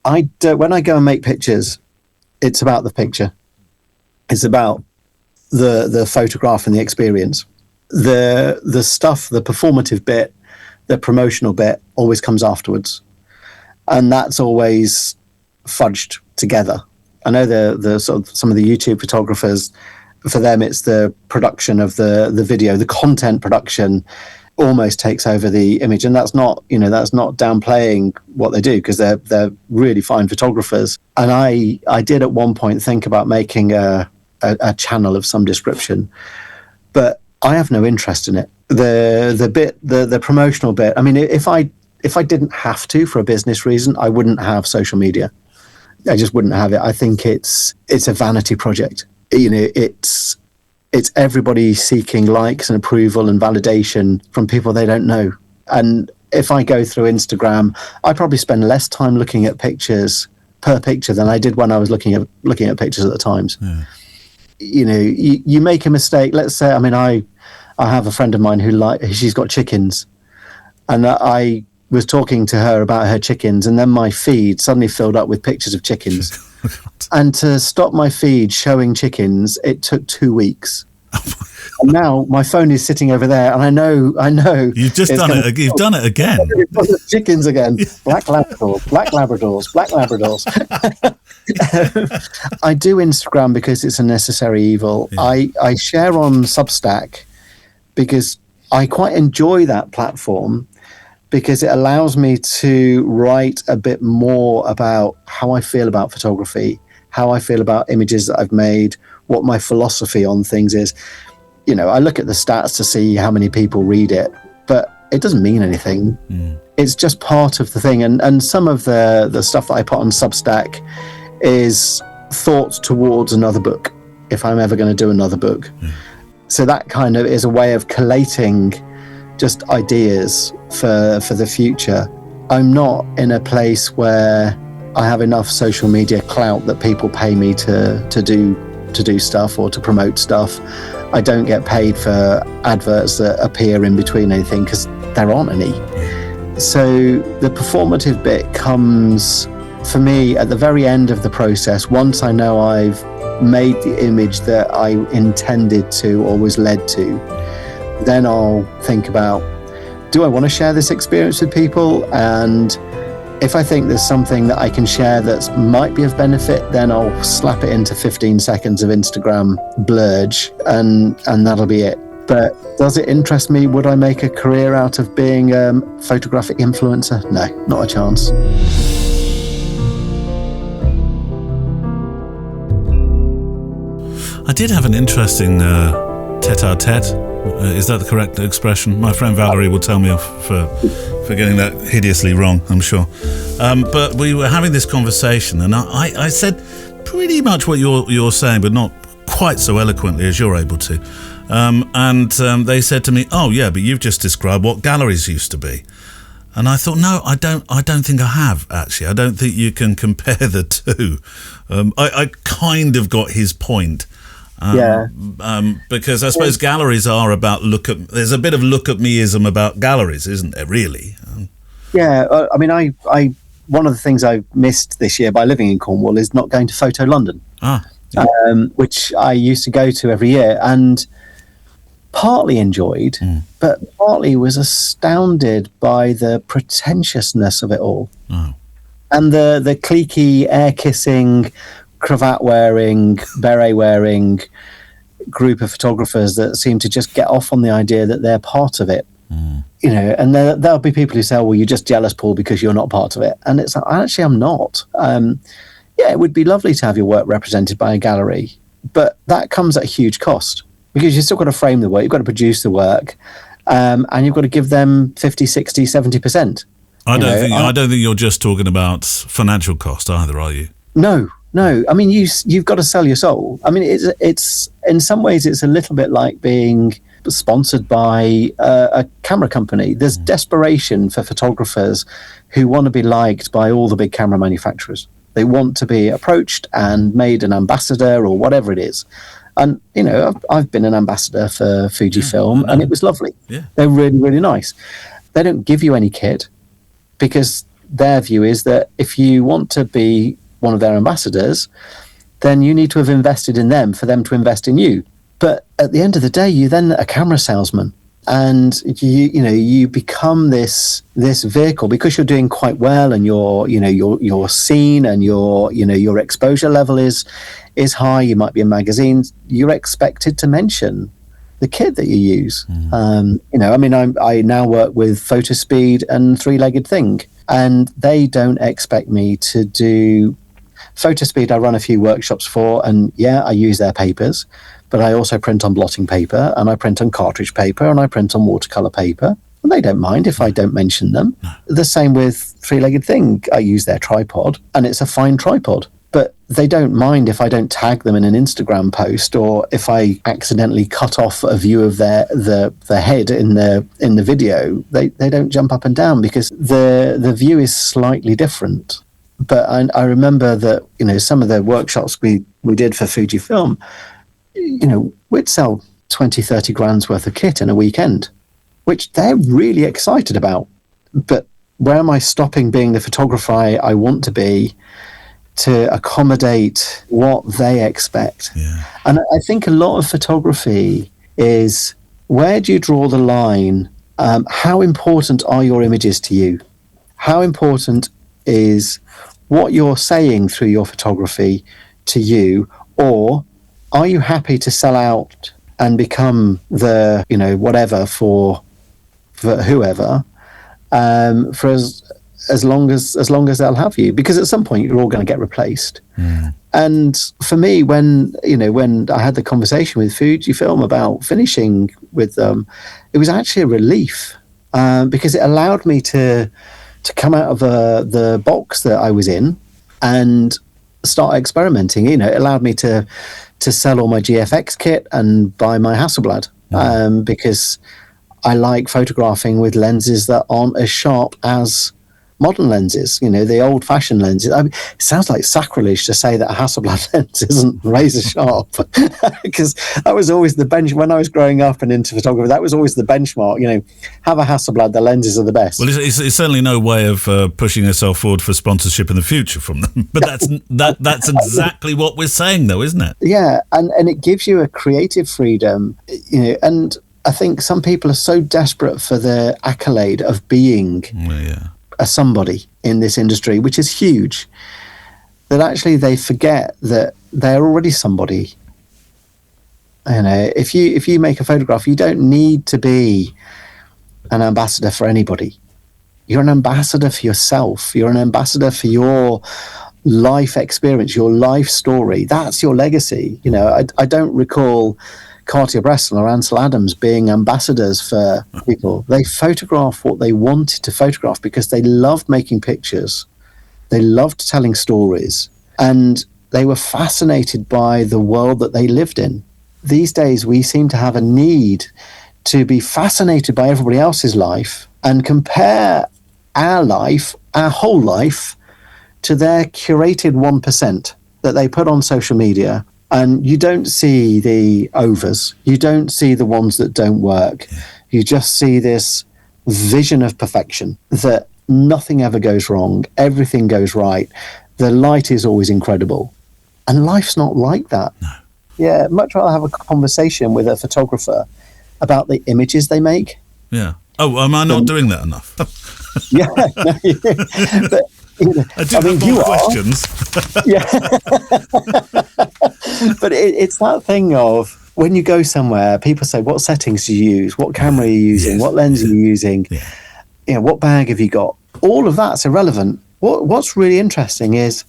When I go and make pictures, it's about the picture. It's about the photograph and the experience. The stuff, the performative bit, the promotional bit always comes afterwards, and that's always fudged together. I know the sort of some of the YouTube photographers, for them it's the production of the video, the content production almost takes over the image, and that's not downplaying what they do, because they're really fine photographers. And I did at one point think about making a a channel of some description. But I have no interest in it. The promotional bit. I mean, if I didn't have to for a business reason, I wouldn't have social media. I just wouldn't have it. I think it's a vanity project. It's everybody seeking likes and approval and validation from people they don't know. And if I go through Instagram, I probably spend less time looking at pictures per picture than I did when I was looking at pictures at the Times. Yeah. You make a mistake. Let's say, I mean, I have a friend of mine she's got chickens, and I was talking to her about her chickens, and then my feed suddenly filled up with pictures of chickens. And to stop my feed showing chickens, it took 2 weeks. And now my phone is sitting over there, and I know. You've just done it. You've done it again. Chickens again. Black Labradors. I do Instagram because it's a necessary evil. Yeah. I share on Substack because I quite enjoy that platform, because it allows me to write a bit more about how I feel about photography, how I feel about images that I've made, what my philosophy on things is. I look at the stats to see how many people read it, but it doesn't mean anything. It's just part of the thing. And some of the stuff that I put on Substack is thoughts towards another book, if I'm ever going to do another book. So that kind of is a way of collating just ideas for the future. I'm not in a place where I have enough social media clout that people pay me to do stuff or to promote stuff. I don't get paid for adverts that appear in between anything because there aren't any. So the performative bit comes for me at the very end of the process. Once I know I've made the image that I intended to or was led to, then I'll think about, do I want to share this experience with people? And if I think there's something that I can share that might be of benefit, then I'll slap it into 15 seconds of Instagram blurge, and that'll be it. But does it interest me? Would I make a career out of being a photographic influencer? No, not a chance. I did have an interesting tete-a-tete. Is that the correct expression? My friend Valerie will tell me off for getting that hideously wrong, I'm sure. But we were having this conversation, and I said pretty much what you're saying, but not quite so eloquently as you're able to. And they said to me, "Oh yeah, but you've just described what galleries used to be." And I thought, no, I don't think I have, actually. I don't think you can compare the two. I kind of got his point. Because I suppose galleries are about there's a bit of look at meism about galleries, isn't there, really? I mean, I one of the things I missed this year by living in Cornwall is not going to Photo London, which I used to go to every year, and partly enjoyed, but partly was astounded by the pretentiousness of it all. And the cliquey, air-kissing, cravat-wearing, beret-wearing group of photographers that seem to just get off on the idea that they're part of it. And there'll be people who say, well, you're just jealous, Paul, because you're not part of it. And it's like, actually, I'm not. It would be lovely to have your work represented by a gallery, but that comes at a huge cost, because you've still got to frame the work, you've got to produce the work, and you've got to give them 50, 60, 70%. I don't think you're just talking about financial cost either, are you? No. I mean, you've got to sell your soul. I mean, it's in some ways it's a little bit like being sponsored by a camera company. There's desperation for photographers who want to be liked by all the big camera manufacturers. They want to be approached and made an ambassador or whatever it is. And, I've been an ambassador for Fujifilm, and it was lovely. Yeah. They're really, really nice. They don't give you any kit, because their view is that if you want to be one of their ambassadors, then you need to have invested in them for them to invest in you. But at the end of the day, you're then a camera salesman, and you become this vehicle because you're doing quite well, and you're seen, and your exposure level is high. You might be in magazines. You're expected to mention the kit that you use. I now work with Photospeed and Three-Legged Thing, and they don't expect me to do Photospeed I run a few workshops for, and yeah, I use their papers, but I also print on blotting paper, and I print on cartridge paper, and I print on watercolor paper, and they don't mind if I don't mention them. The same with Three-Legged Thing. I use their tripod, and it's a fine tripod, but they don't mind if I don't tag them in an Instagram post, or if I accidentally cut off a view of their head in the video. They don't jump up and down because the view is slightly different. But I remember that, you know, some of the workshops we did for Fujifilm, you know, we'd sell 20, 30 grand's worth of kit in a weekend, which they're really excited about. But where am I stopping being the photographer I want to be to accommodate what they expect? Yeah. And I think a lot of photography is, where do you draw the line? How important are your images to you? How important is what you're saying through your photography to you? Or are you happy to sell out and become the, you know, whatever for whoever, for as long as they'll have you? Because at some point you're all going to get replaced. And for me, when I had the conversation with Fujifilm about finishing with them, it was actually a relief, because it allowed me to come out of the box that I was in and start experimenting. You know, it allowed me to sell all my GFX kit and buy my Hasselblad, because I like photographing with lenses that aren't as sharp as modern lenses, you know, the old-fashioned lenses. I mean, it sounds like sacrilege to say that a Hasselblad lens isn't razor sharp, because that was always the bench when I was growing up and into photography. That was always the benchmark. You know, have a Hasselblad, the lenses are the best. Well, it's certainly no way of pushing yourself forward for sponsorship in the future from them. But that's exactly what we're saying, though, isn't it? Yeah, and it gives you a creative freedom, you know. And I think some people are so desperate for the accolade of being a somebody in this industry, which is huge, that actually they forget that they're already somebody. You know, if you make a photograph, you don't need to be an ambassador for anybody. You're an ambassador for yourself. You're an ambassador for your life experience, your life story. That's your legacy. You know, I don't recall Cartier-Bresson or Ansel Adams being ambassadors for people. They photographed what they wanted to photograph because they loved making pictures. They loved telling stories, and they were fascinated by the world that they lived in. These days, we seem to have a need to be fascinated by everybody else's life and compare our life, our whole life, to their curated 1% that they put on social media. And you don't see the overs. You don't see the ones that don't work. You just see this vision of perfection, that nothing ever goes wrong. Everything goes right. The light is always incredible. And life's not like that. No. Yeah, much rather have a conversation with a photographer about the images they make. Yeah. Oh, am I not doing that enough? Yeah. No, but, I do have more questions. Yeah. But it's that thing of, when you go somewhere, people say, what settings do you use? What camera are you using? What lens are you using? You know, what bag have you got? All of that's irrelevant. What's really interesting is,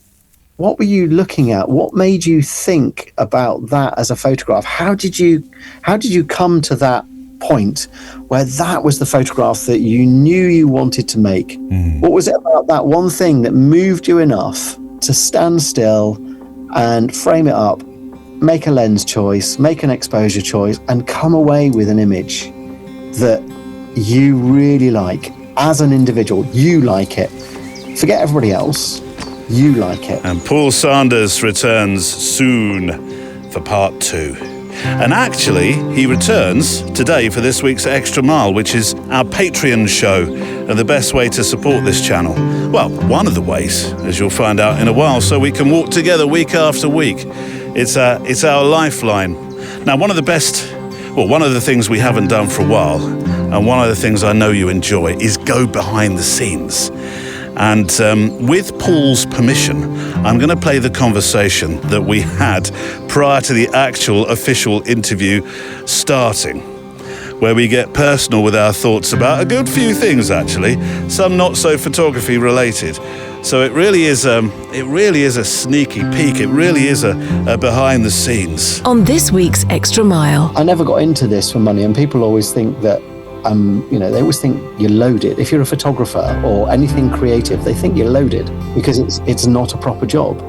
what were you looking at? What made you think about that as a photograph? How did you come to that point where that was the photograph that you knew you wanted to make? What was it about that one thing that moved you enough to stand still and frame it up, make a lens choice, make an exposure choice, and come away with an image that you really like as an individual? You like it. Forget everybody else. You like it. And Paul Sanders returns soon for part 2. And actually, he returns today for this week's Extra Mile, which is our Patreon show, and the best way to support this channel. Well, one of the ways, as you'll find out in a while, so we can walk together week after week. It's our lifeline. Now, one of the things we haven't done for a while, and one of the things I know you enjoy, is go behind the scenes. And with Paul's permission, I'm going to play the conversation that we had prior to the actual official interview starting, where we get personal with our thoughts about a good few things, actually, some not so photography related. So it really is a sneaky peek. It really is a behind the scenes. On this week's Extra Mile. I never got into this for money, and people always think that, they always think you're loaded. If you're a photographer or anything creative, they think you're loaded because it's not a proper job.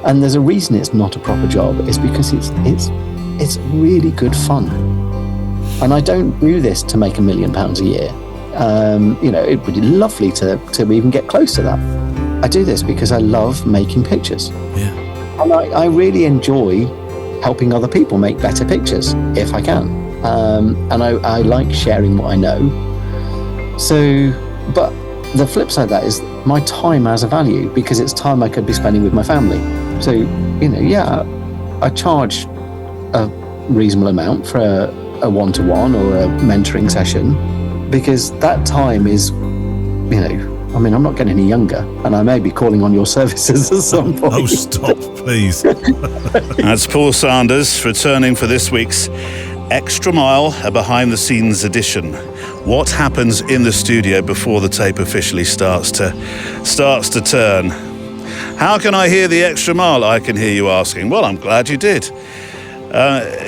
And there's a reason it's not a proper job. It's because it's really good fun. And I don't do this to make £1 million a year. It would be lovely to even get close to that. I do this because I love making pictures. Yeah. And I really enjoy helping other people make better pictures if I can. And I like sharing what I know. So, but the flip side of that is my time has a value because it's time I could be spending with my family. So, I charge a reasonable amount for a one-to-one or a mentoring session because that time is, I'm not getting any younger and I may be calling on your services at some point. Oh, stop, please. That's Paul Sanders returning for this week's Extra Mile, a behind-the-scenes edition. What happens in the studio before the tape officially starts to turn? How can I hear the Extra Mile? I can hear you asking. Well, I'm glad you did.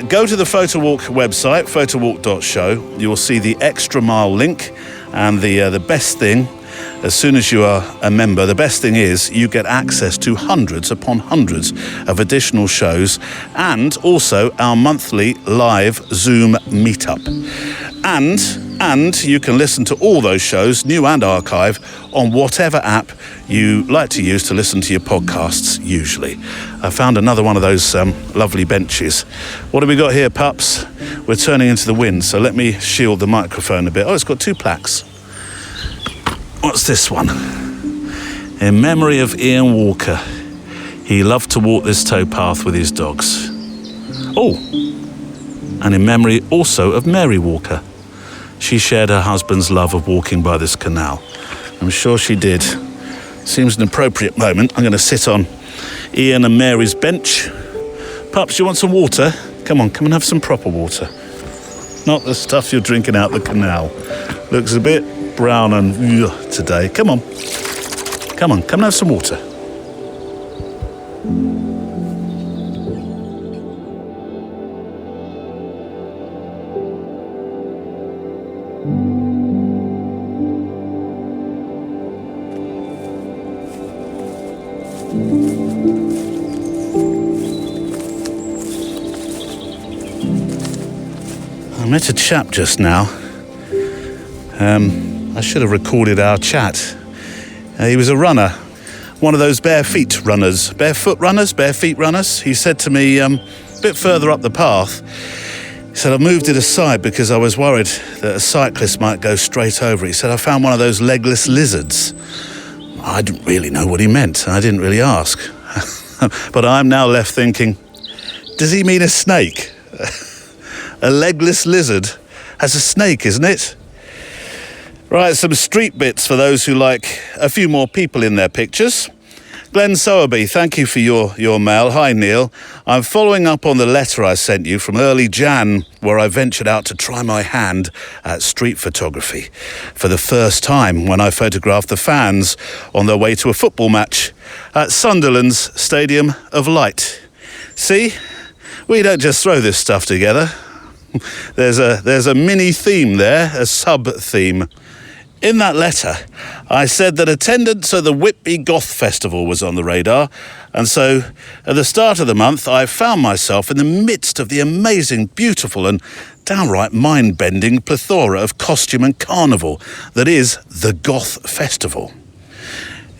Go to the Photo Walk website, photowalk.show. You will see the Extra Mile link, and the best thing, as soon as you are a member, the best thing is you get access to hundreds upon hundreds of additional shows and also our monthly live Zoom meetup. And you can listen to all those shows, new and archive, on whatever app you like to use to listen to your podcasts usually. I found another one of those lovely benches. What have we got here, pups? We're turning into the wind, so let me shield the microphone a bit. Oh, it's got 2 plaques. What's this one? In memory of Ian Walker. He loved to walk this towpath with his dogs. Oh, and in memory also of Mary Walker. She shared her husband's love of walking by this canal. I'm sure she did. Seems an appropriate moment. I'm going to sit on Ian and Mary's bench. Pups, you want some water? Come and have some proper water. Not the stuff you're drinking out the canal. Looks a bit brown and today. Come and have some water. I met a chap just now. I should have recorded our chat. He was a runner, one of those bare feet runners. He said to me a bit further up the path, he said, I moved it aside because I was worried that a cyclist might go straight over it. He said, I found one of those legless lizards. I didn't really know what he meant, and I didn't really ask. But I'm now left thinking, does he mean a snake? A legless lizard has a snake, isn't it? Right, some street bits for those who like a few more people in their pictures. Glenn Sowerby, thank you for your mail. Hi, Neil. I'm following up on the letter I sent you from early Jan, where I ventured out to try my hand at street photography for the first time when I photographed the fans on their way to a football match at Sunderland's Stadium of Light. See, we don't just throw this stuff together. There's a mini theme there, a sub-theme. In that letter, I said that attendance at the Whitby Goth Festival was on the radar, and so at the start of the month I found myself in the midst of the amazing, beautiful and downright mind-bending plethora of costume and carnival that is the Goth Festival.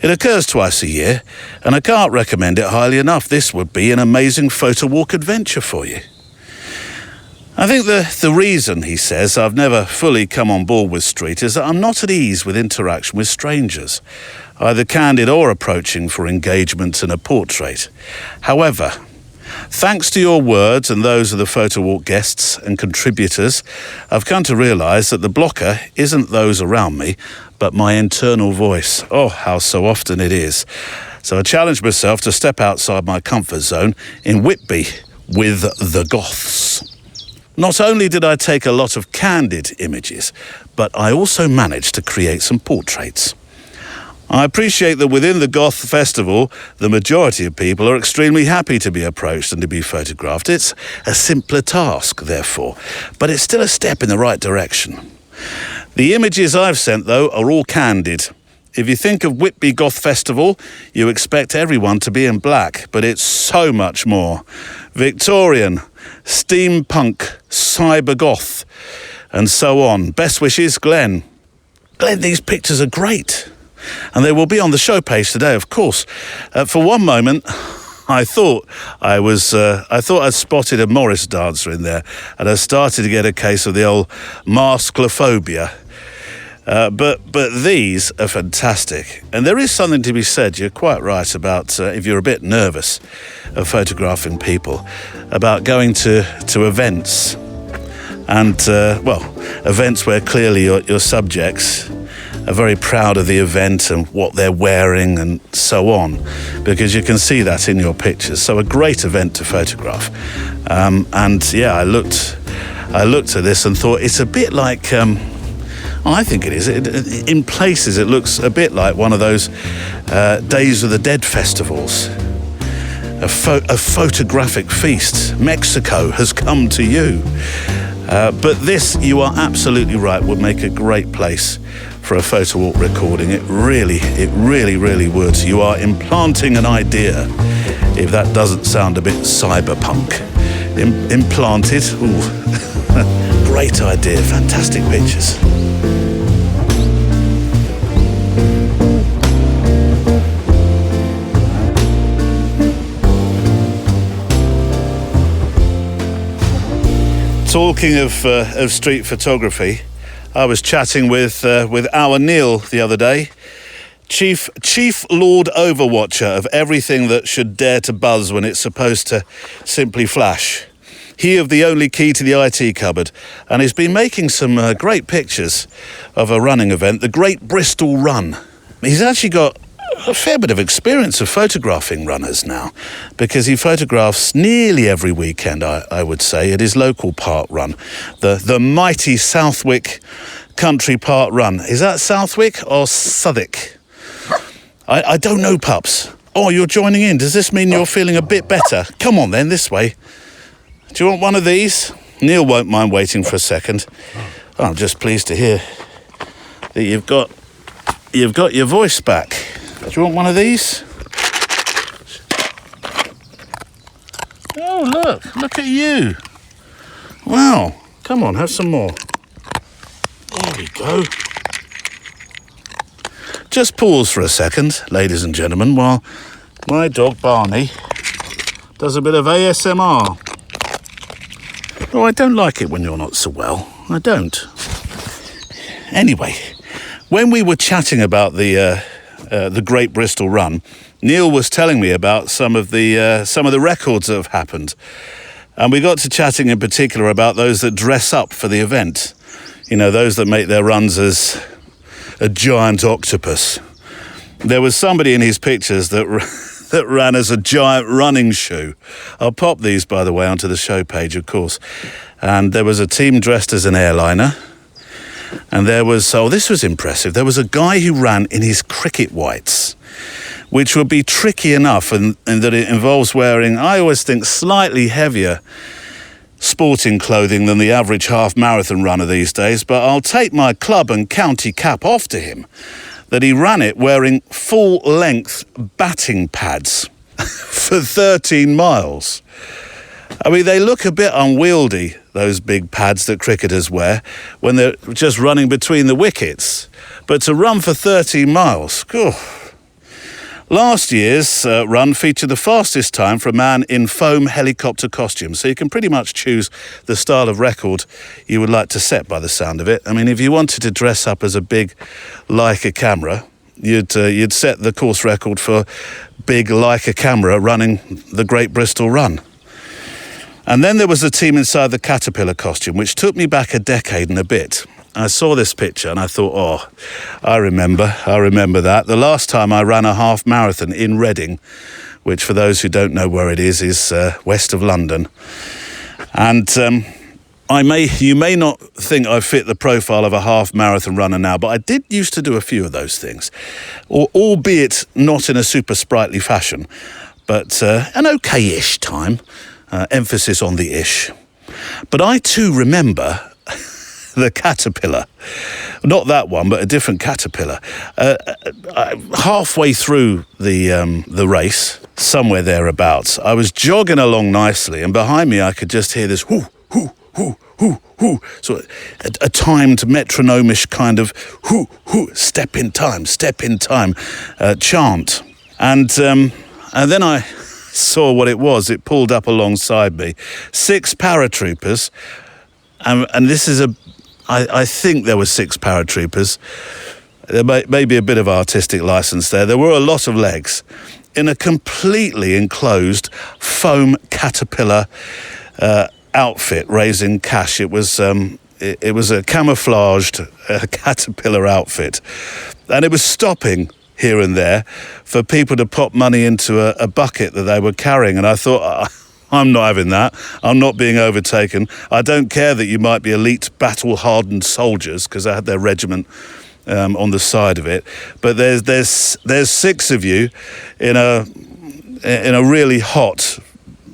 It occurs twice a year, and I can't recommend it highly enough. This would be an amazing photo walk adventure for you. I think the reason, he says, I've never fully come on board with street is that I'm not at ease with interaction with strangers, either candid or approaching for engagement and a portrait. However, thanks to your words and those of the Photo Walk guests and contributors, I've come to realise that the blocker isn't those around me, but my internal voice. Oh, how so often it is. So I challenged myself to step outside my comfort zone in Whitby with the Goths. Not only did I take a lot of candid images, but I also managed to create some portraits. I appreciate that within the Goth Festival, the majority of people are extremely happy to be approached and to be photographed. It's a simpler task, therefore, but it's still a step in the right direction. The images I've sent, though, are all candid. If you think of Whitby Goth Festival, you expect everyone to be in black, but it's so much more. Victorian, steampunk, cyber goth, and so on. Best wishes, Glenn. Glenn, these pictures are great. And they will be on the show page today, of course. For one moment, I thought I'd spotted a Morris dancer in there, and I started to get a case of the old masklophobia. But these are fantastic. And there is something to be said, you're quite right, about if you're a bit nervous of photographing people, about going to events. And, events where clearly your subjects are very proud of the event and what they're wearing and so on, because you can see that in your pictures. So a great event to photograph. I looked at this and thought it's a bit like... I think it is. In places, it looks a bit like one of those Days of the Dead festivals. A photographic feast. Mexico has come to you. But this, you are absolutely right, would make a great place for a photo walk recording. It really would. You are implanting an idea, if that doesn't sound a bit cyberpunk. Implanted. Ooh. Great idea. Fantastic pictures. Talking of street photography, I was chatting with our Neil the other day, Chief Lord Overwatcher of everything that should dare to buzz when it's supposed to simply flash. He of the only key to the IT cupboard, and he's been making some great pictures of a running event, the Great Bristol Run. He's actually got a fair bit of experience of photographing runners now, because he photographs nearly every weekend, I would say, at his local park run, the mighty Southwick Country Park Run. Is that Southwick or Southwick? I don't know, pups. Oh, you're joining in. Does this mean you're feeling a bit better? Come on then, this way. Do you want one of these? Neil won't mind waiting for a second. Oh, I'm just pleased to hear that you've got your voice back. Do you want one of these? Oh, look at you. Wow, come on, have some more. There we go. Just pause for a second, ladies and gentlemen, while my dog Barney does a bit of ASMR. Oh, I don't like it when you're not so well. I don't. Anyway, when we were chatting about the Great Bristol Run, Neil was telling me about some of the records that have happened, and we got to chatting in particular about those that dress up for the event. You know, those that make their runs as a giant octopus. There was somebody in his pictures that ran as a giant running shoe. I'll pop these, by the way, onto the show page, of course. And there was a team dressed as an airliner. And there was, this was impressive, there was a guy who ran in his cricket whites, which would be tricky enough in that it involves wearing, I always think, slightly heavier sporting clothing than the average half marathon runner these days. But I'll take my club and county cap off to him that he ran it wearing full-length batting pads for 13 miles. I mean, they look a bit unwieldy, those big pads that cricketers wear when they're just running between the wickets. But to run for 13 miles, Last year's run featured the fastest time for a man in foam helicopter costume, so you can pretty much choose the style of record you would like to set by the sound of it. I mean, if you wanted to dress up as a big Leica camera, you'd set the course record for big Leica camera running the Great Bristol Run. And then there was the team inside the caterpillar costume, which took me back a decade and a bit. I saw this picture and I thought, I remember that. The last time I ran a half marathon in Reading, which for those who don't know where it is west of London. And You may not think I fit the profile of a half marathon runner now, but I did used to do a few of those things, albeit not in a super sprightly fashion, but an okay-ish time, emphasis on the ish. But I too remember the caterpillar, not that one, but a different caterpillar. Halfway through the race, somewhere thereabouts, I was jogging along nicely, and behind me I could just hear this whoo, whoo, whoo, whoo, whoo, so a timed metronomish kind of whoo, whoo, step in time chant, and then I saw what it was. It pulled up alongside me, 6 paratroopers, and this is I think there were 6 paratroopers. There may be a bit of artistic license there. There were a lot of legs in a completely enclosed foam caterpillar outfit raising cash. It was a camouflaged caterpillar outfit, and it was stopping here and there for people to pop money into a bucket that they were carrying. And I thought, I'm not having that. I'm not being overtaken. I don't care that you might be elite battle-hardened soldiers, because they had their regiment on the side of it. But there's 6 of you in a really hot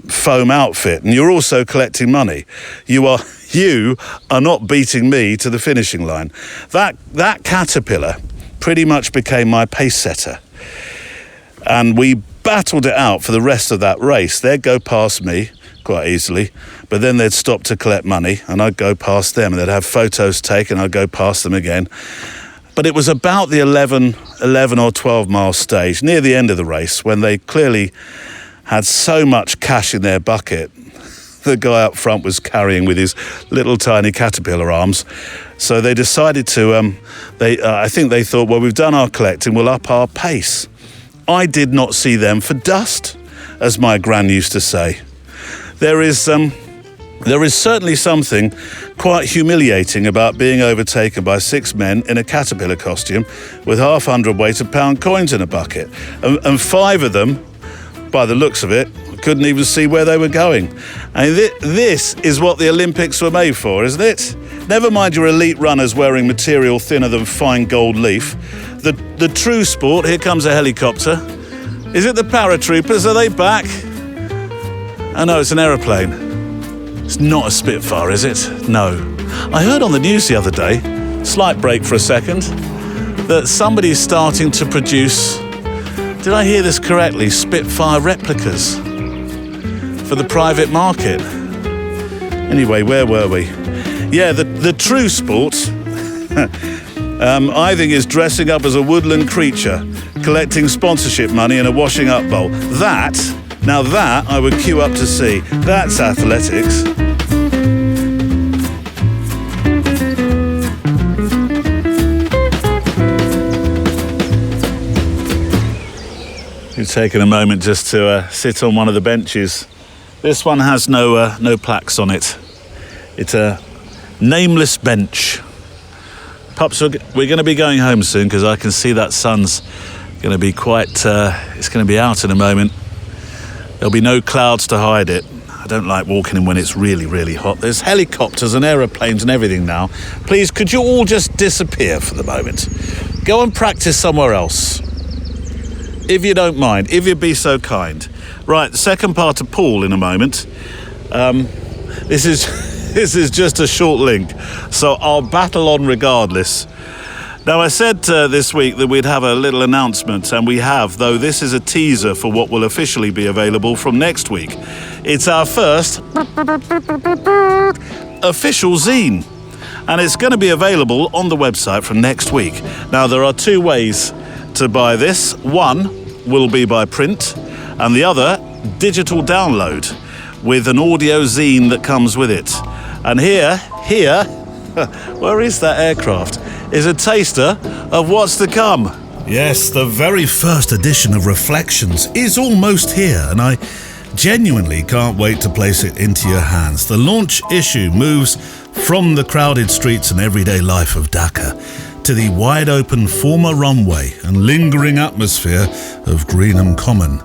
foam outfit, and you're also collecting money. You are not beating me to the finishing line. That caterpillar pretty much became my pace setter, and we battled it out for the rest of that race. They'd go past me quite easily, but then they'd stop to collect money, and I'd go past them, and they'd have photos taken, I'd go past them again. But it was about the 11 or 12 mile stage, near the end of the race, when they clearly had so much cash in their bucket, the guy up front was carrying with his little tiny caterpillar arms. So they decided to, I think they thought, well, we've done our collecting, we'll up our pace. I did not see them for dust, as my gran used to say. There is certainly something quite humiliating about being overtaken by 6 men in a caterpillar costume with half hundredweight of pound coins in a bucket. And 5 of them, by the looks of it, couldn't even see where they were going. And this is what the Olympics were made for, isn't it? Never mind your elite runners wearing material thinner than fine gold leaf. The true sport, here comes a helicopter. Is it the paratroopers? Are they back? Oh no, it's an aeroplane. It's not a Spitfire, is it? No. I heard on the news the other day, slight break for a second, that somebody's starting to produce, did I hear this correctly, Spitfire replicas for the private market. Anyway, where were we? Yeah, the true sport, I think, is dressing up as a woodland creature, collecting sponsorship money in a washing up bowl. That I would queue up to see. That's athletics. You've taken a moment just to sit on one of the benches. This one has no plaques on it. It's a nameless bench. Pups, we're going to be going home soon, because I can see that sun's going to be it's going to be out in a moment. There'll be no clouds to hide it. I don't like walking in when it's really, really hot. There's helicopters and aeroplanes and everything now. Please, could you all just disappear for the moment? Go and practice somewhere else, if you don't mind, if you'd be so kind. Right, the second part of Paul in a moment. This is just a short link, so I'll battle on regardless. Now, I said this week that we'd have a little announcement, and we have, though this is a teaser for what will officially be available from next week. It's our first official zine, and it's going to be available on the website from next week. Now, there are 2 ways to buy this. One will be by print, and the other, digital download, with an audio zine that comes with it. And here, where is that aircraft, is a taster of what's to come. Yes, the very first edition of Reflections is almost here, and I genuinely can't wait to place it into your hands. The launch issue moves from the crowded streets and everyday life of Dhaka to the wide-open former runway and lingering atmosphere of Greenham Common,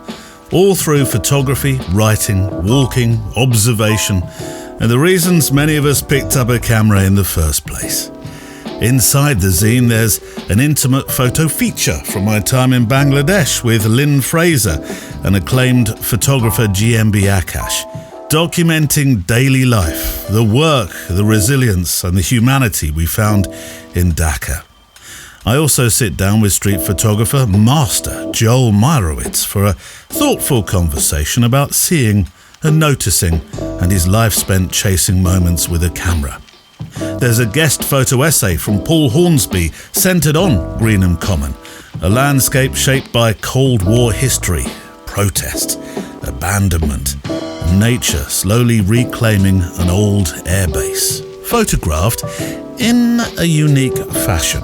all through photography, writing, walking, observation, and the reasons many of us picked up a camera in the first place. Inside the zine, there's an intimate photo feature from my time in Bangladesh with Lynn Fraser and acclaimed photographer GMB Akash, documenting daily life, the work, the resilience and the humanity we found in Dhaka. I also sit down with street photographer master Joel Meyerowitz for a thoughtful conversation about seeing and noticing and his life spent chasing moments with a camera. There's a guest photo essay from Paul Hornsby centred on Greenham Common, a landscape shaped by Cold War history, protest, abandonment, and nature slowly reclaiming an old airbase, photographed in a unique fashion.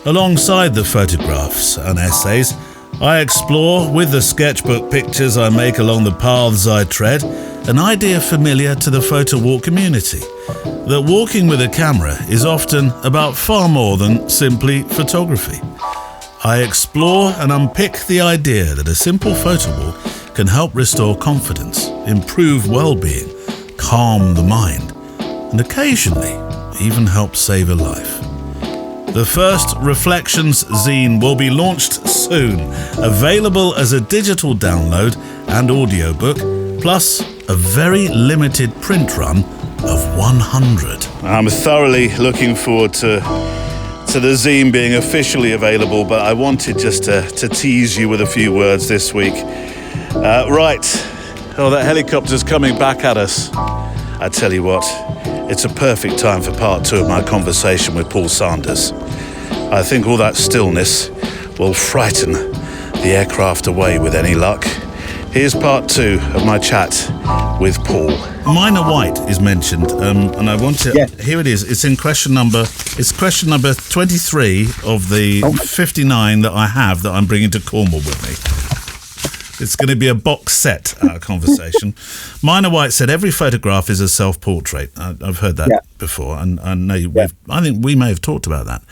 Alongside the photographs and essays, I explore, with the sketchbook pictures I make along the paths I tread, an idea familiar to the photo walk community, that walking with a camera is often about far more than simply photography. I explore and unpick the idea that a simple photo walk can help restore confidence, improve well-being, calm the mind, and occasionally even help save a life. The first Reflections zine will be launched soon, available as a digital download and audiobook, plus a very limited print run of 100. I'm thoroughly looking forward to the zine being officially available, but I wanted just to tease you with a few words this week. Right. Oh, that helicopter's coming back at us. I tell you what, it's a perfect time for part 2 of my conversation with Paul Sanders. I think all that stillness will frighten the aircraft away with any luck. Here's part 2 of my chat with Paul. Minor White is mentioned, and I want to... Yeah. Here it is. It's in question number 23 of the 59 that I have that I'm bringing to Cornwall with me. It's going to be a box set conversation. Minor White said every photograph is a self-portrait. I've heard that before, and I know I think we may have talked about that.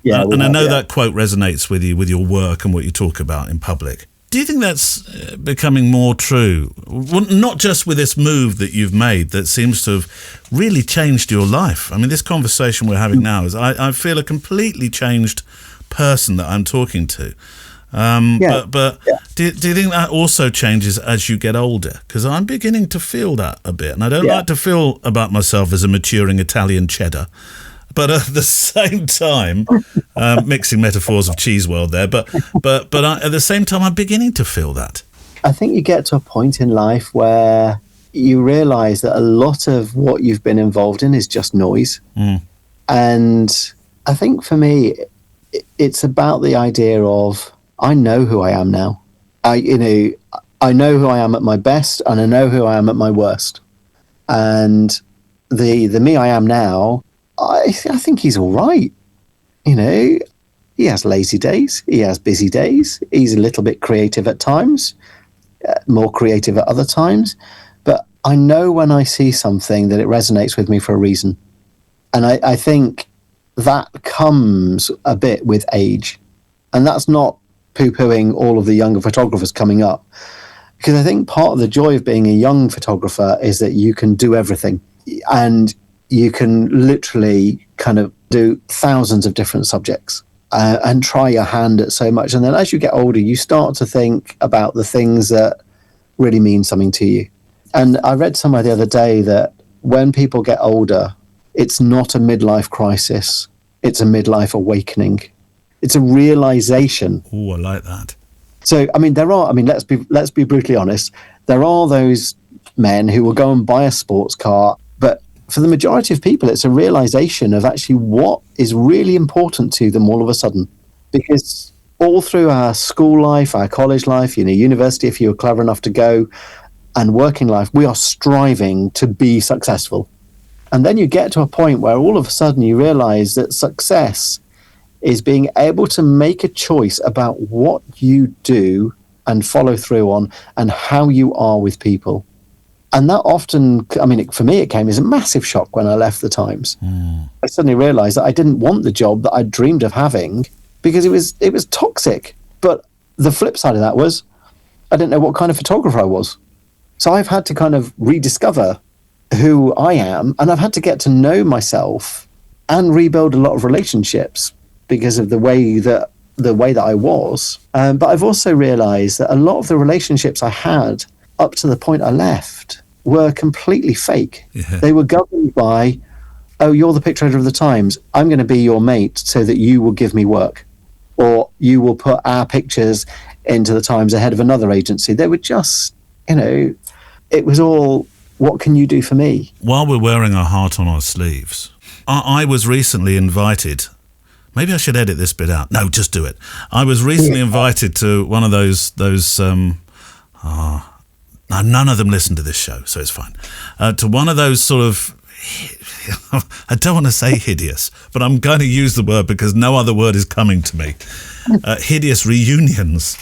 Yeah, and I know that quote resonates with you, with your work and what you talk about in public. Do you think that's becoming more true? Well, not just with this move that you've made that seems to have really changed your life. I mean, this conversation we're having now is, I feel a completely changed person that I'm talking to. But do you think that also changes as you get older? Because I'm beginning to feel that a bit. And I don't like to feel about myself as a maturing Italian cheddar. But at the same time, mixing metaphors of cheese world there, but at the same time, I'm beginning to feel that. I think you get to a point in life where you realise that a lot of what you've been involved in is just noise. And I think for me, it's about the idea of, I know who I am now. I know who I am at my best, and I know who I am at my worst. And the me I am now, I think he's all right. He has lazy days. He has busy days. He's a little bit creative at times, more creative at other times. But I know when I see something that it resonates with me for a reason. And I think that comes a bit with age. And that's not poo-pooing all of the younger photographers coming up. Because I think part of the joy of being a young photographer is that you can do everything. And you can literally kind of do thousands of different subjects and try your hand at so much. And then as you get older, you start to think about the things that really mean something to you. And I read somewhere the other day that when people get older, it's not a midlife crisis. It's a midlife awakening. It's a realization. Oh, I like that. So, let's be brutally honest. There are those men who will go and buy a sports car, but for the majority of people, it's a realization of actually what is really important to them all of a sudden. Because all through our school life, our college life, university, if you were clever enough to go, and working life, we are striving to be successful. And then you get to a point where all of a sudden you realize that success is being able to make a choice about what you do and follow through on and how you are with people. And that often, for me, it came as a massive shock when I left the Times. I suddenly realized that I didn't want the job that I dreamed of having because it was toxic. But the flip side of that was I didn't know what kind of photographer I was. So I've had to kind of rediscover who I am, and I've had to get to know myself and rebuild a lot of relationships because of the way that I was. But I've also realized that a lot of the relationships I had up to the point I left were completely fake. Yeah. They were governed by, oh, you're the picture editor of the Times, I'm going to be your mate so that you will give me work, or you will put our pictures into the Times ahead of another agency. They were just, it was all, what can you do for me? While we're wearing our heart on our sleeves, I was recently invited. Maybe I should edit this bit out. No, just do it. I was recently invited to one of those. Now none of them listen to this show, so it's fine. To one of those sort of, I don't want to say hideous, but I'm going to use the word because no other word is coming to me. Hideous reunions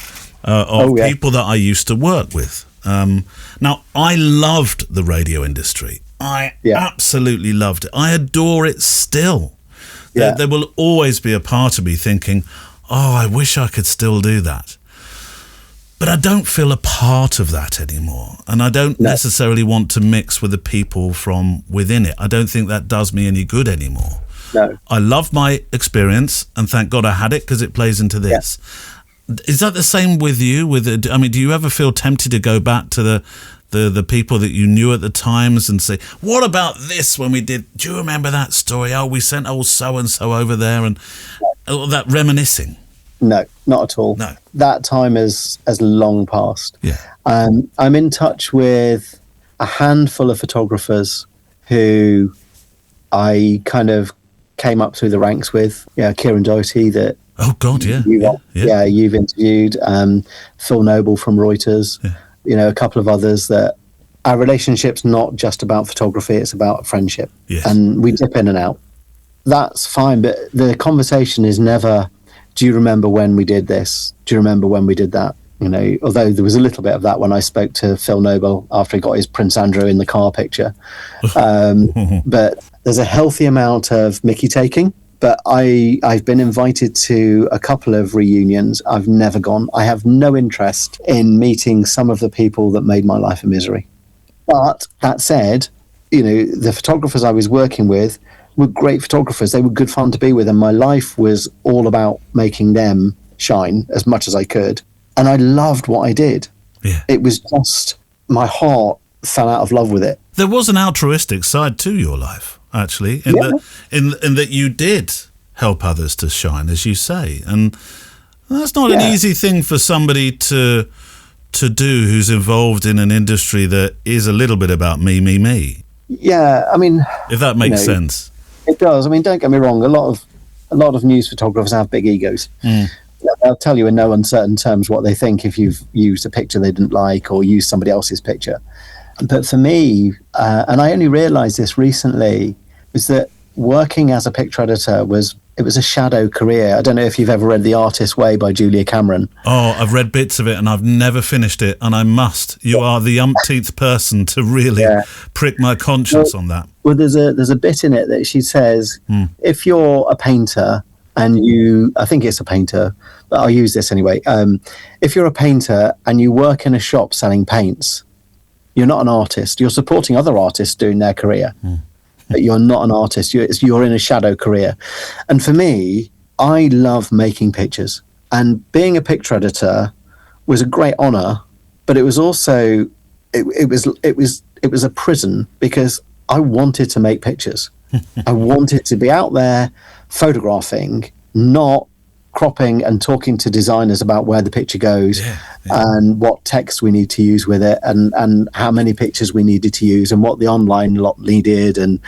of people that I used to work with. Now, I loved the radio industry. I absolutely loved it. I adore it still. There will always be a part of me thinking, oh, I wish I could still do that. But I don't feel a part of that anymore. And I don't necessarily want to mix with the people from within it. I don't think that does me any good anymore. No. I love my experience, and thank God I had it because it plays into this. Is that the same with you? Do you ever feel tempted to go back to the people that you knew at the times and say, what about this when we did, do you remember that story? Oh, we sent old so-and-so over there, and all that reminiscing. No, not at all. No. That time has long passed. Yeah. I'm in touch with a handful of photographers who I kind of came up through the ranks with. Kieran Doherty, that oh God, you've interviewed, Phil Noble from Reuters, a couple of others. That our relationship's not just about photography, it's about friendship. Yes. And we dip in and out. That's fine, but the conversation is never, do you remember when we did this? Do you remember when we did that? Although there was a little bit of that when I spoke to Phil Noble after he got his Prince Andrew in the car picture. But there's a healthy amount of Mickey taking. But I've been invited to a couple of reunions. I've never gone. I have no interest in meeting some of the people that made my life a misery. But that said, the photographers I was working with were great photographers. They were good fun to be with, and my life was all about making them shine as much as I could. And I loved what I did. Yeah. It was just, my heart fell out of love with it. There was an altruistic side to your life, actually, in that you did help others to shine, as you say. And that's not an easy thing for somebody to do who's involved in an industry that is a little bit about me. Yeah, if that makes sense. It does. Don't get me wrong. A lot of news photographers have big egos. They'll tell you in no uncertain terms what they think if you've used a picture they didn't like or used somebody else's picture. But for me, and I only realised this recently, was that working as a picture editor was a shadow career. I don't know if you've ever read The Artist's Way by Julia Cameron. Oh, I've read bits of it and I've never finished it, and I must. You are the umpteenth person to really prick my conscience on that. Well, there's a bit in it that she says, if you're a painter and I think it's a painter, but I'll use this anyway. If you're a painter and you work in a shop selling paints, you're not an artist. You're supporting other artists doing their career. But you're not an artist. You're in a shadow career. And for me, I love making pictures. And being a picture editor was a great honor, but it was also it was a prison because I wanted to make pictures. I wanted to be out there photographing, not cropping and talking to designers about where the picture goes and what text we need to use with it and how many pictures we needed to use and what the online lot needed and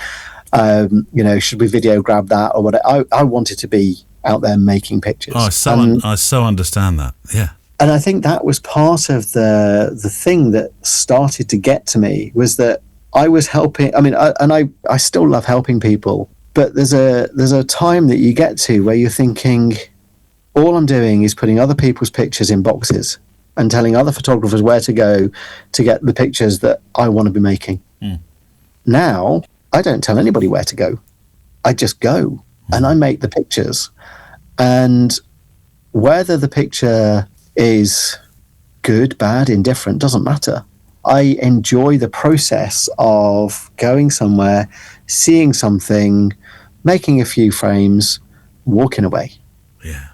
should we video grab that or whatever. I wanted to be out there making pictures. I so understand that. Yeah. And I think that was part of the thing that started to get to me, was that I was helping. I still love helping people, but there's a time that you get to where you're thinking, all I'm doing is putting other people's pictures in boxes and telling other photographers where to go to get the pictures that I want to be making. Now, I don't tell anybody where to go. I just go and I make the pictures. And whether the picture is good, bad, indifferent, doesn't matter. I enjoy the process of going somewhere, seeing something, making a few frames, walking away. Yeah.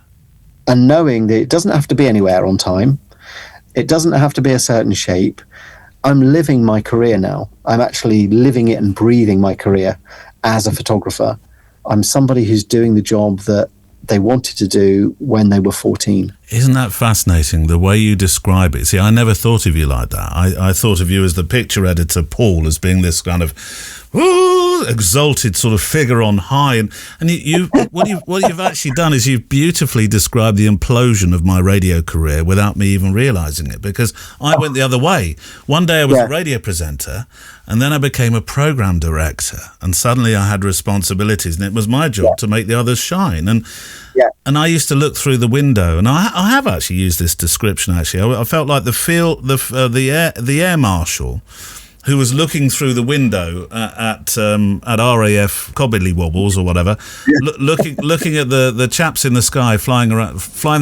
And knowing that it doesn't have to be anywhere on time. It doesn't have to be a certain shape. I'm living my career now. I'm actually living it and breathing my career as a photographer. I'm somebody who's doing the job that they wanted to do when they were 14. Isn't that fascinating, the way you describe it? See, I never thought of you like that. I thought of you as the picture editor, Paul, as being this kind of exalted sort of figure on high. And what you've actually done is you've beautifully described the implosion of my radio career without me even realising it, because I went the other way. One day I was a radio presenter, and then I became a programme director, and suddenly I had responsibilities, and it was my job to make the others shine. And I used to look through the window, and I have actually used this description. Actually, I felt like the air marshal who was looking through the window at RAF Cobbly Wobbles or whatever, looking at the chaps in the sky flying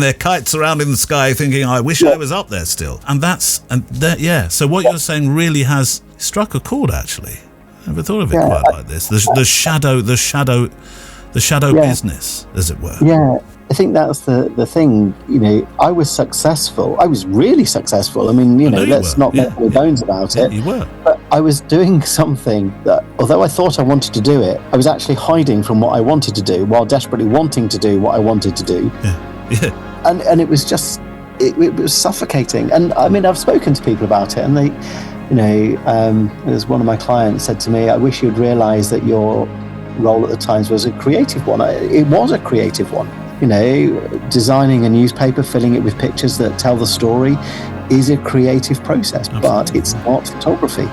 their kites around in the sky, thinking, I wish I was up there still. So what you're saying really has struck a chord. Actually, I never thought of it quite like this. The shadow business, as it were. Yeah, I think that's the thing. You know, I was successful. I was really successful. I mean, let's not make any bones about it. You were. But I was doing something that, although I thought I wanted to do it, I was actually hiding from what I wanted to do while desperately wanting to do what I wanted to do. Yeah. And it was just, it was suffocating. And I mean, I've spoken to people about it, and they, as one of my clients said to me, I wish you'd realise that your role at the Times was a creative one. It was a creative one. Designing a newspaper, filling it with pictures that tell the story is a creative process. Absolutely. But it's not photography.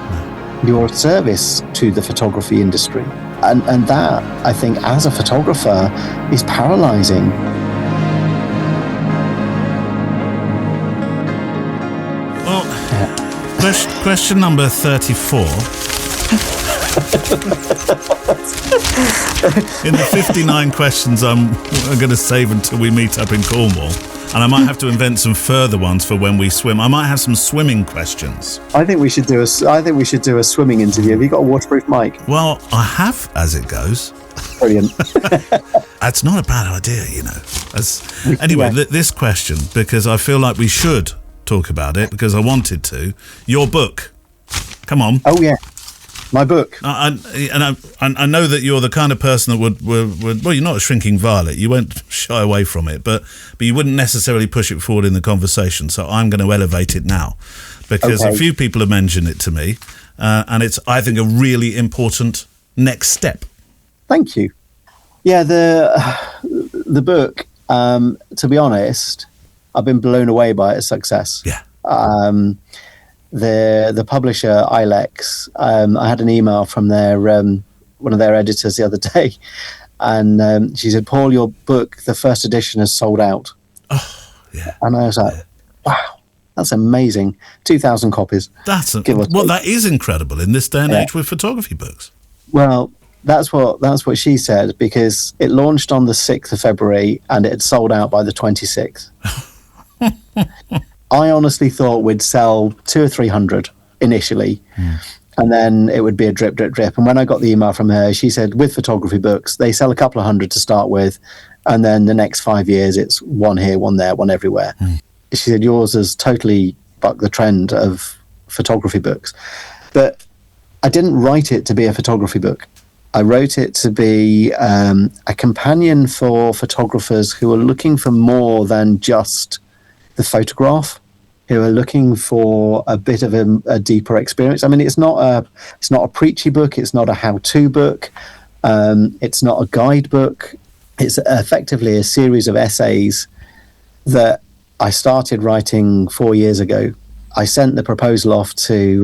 You're a service to the photography industry. And that, I think, as a photographer, is paralyzing. Well, question number 34. In the 59 questions I'm going to save until we meet up in Cornwall, and I might have to invent some further ones for when we swim. I might have some swimming questions. I think we should do a swimming interview. Have you got a waterproof mic? Well, I have, as it goes. Brilliant. That's not a bad idea, Anyway, this question, because I feel like we should talk about it, because I wanted to. Your book. Come on. Oh, yeah. My book. I know that you're the kind of person that would well, you're not a shrinking violet. You won't shy away from it, but you wouldn't necessarily push it forward in the conversation. So I'm going to elevate it now, because a few people have mentioned it to me, and it's, I think, a really important next step. Thank you. Yeah, the book. To be honest, I've been blown away by its success. Yeah. The publisher Ilex, I had an email from their one of their editors the other day, and she said, "Paul, your book, the first edition, has sold out." Oh, yeah. And I was like, "Wow, that's amazing! 2,000 copies." That is incredible in this day and age with photography books. Well, that's what she said, because it launched on the 6th of February and it had sold out by the 26th. I honestly thought we'd sell 200 or 300 initially, and then it would be a drip, drip, drip. And when I got the email from her, she said, with photography books, they sell a couple of hundred to start with, and then the next 5 years, it's one here, one there, one everywhere. She said, yours has totally bucked the trend of photography books. But I didn't write it to be a photography book. I wrote it to be a companion for photographers who are looking for more than just the photograph, who are looking for a bit of a deeper experience. I mean, it's not a preachy book. It's not a how-to book. It's not a guidebook. It's effectively a series of essays that I started writing 4 years ago. I sent the proposal off to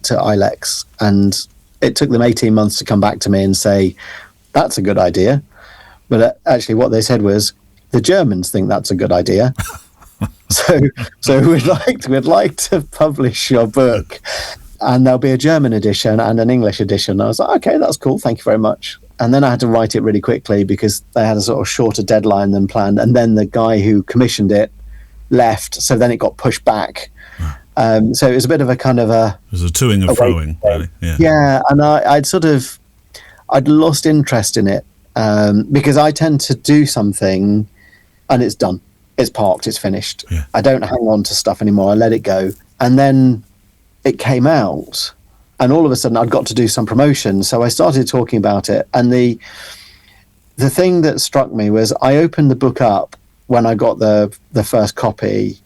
Ilex, and it took them 18 months to come back to me and say, that's a good idea. But actually what they said was, the Germans think that's a good idea. so we'd like to publish your book, and there'll be a German edition and an English edition. I was like, okay, that's cool. Thank you very much. And then I had to write it really quickly because they had a sort of shorter deadline than planned. And then the guy who commissioned it left. So then it got pushed back. So it was a bit of a kind of It was a toing and froing, really. Yeah. Yeah, and I'd lost interest in it because I tend to do something and it's done. It's parked, it's finished. Yeah. I don't hang on to stuff anymore. I let it go. And then it came out and all of a sudden I'd got to do some promotion. So I started talking about it. And the thing that struck me was I opened the book up when I got the first copy,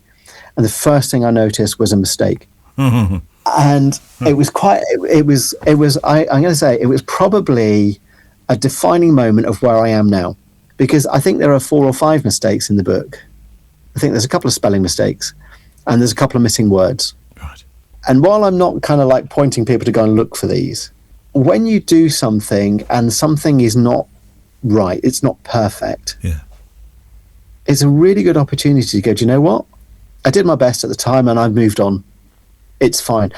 and the first thing I noticed was a mistake. And it was I'm going to say it was probably a defining moment of where I am now, because I think there are 4 or 5 mistakes in the book. I think there's a couple of spelling mistakes and there's a couple of missing words. Right. And while I'm not kind of like pointing people to go and look for these, when you do something and something is not right, it's not perfect, Yeah. it's a really good opportunity to go, do you know what? I did my best at the time and I've moved on. It's fine.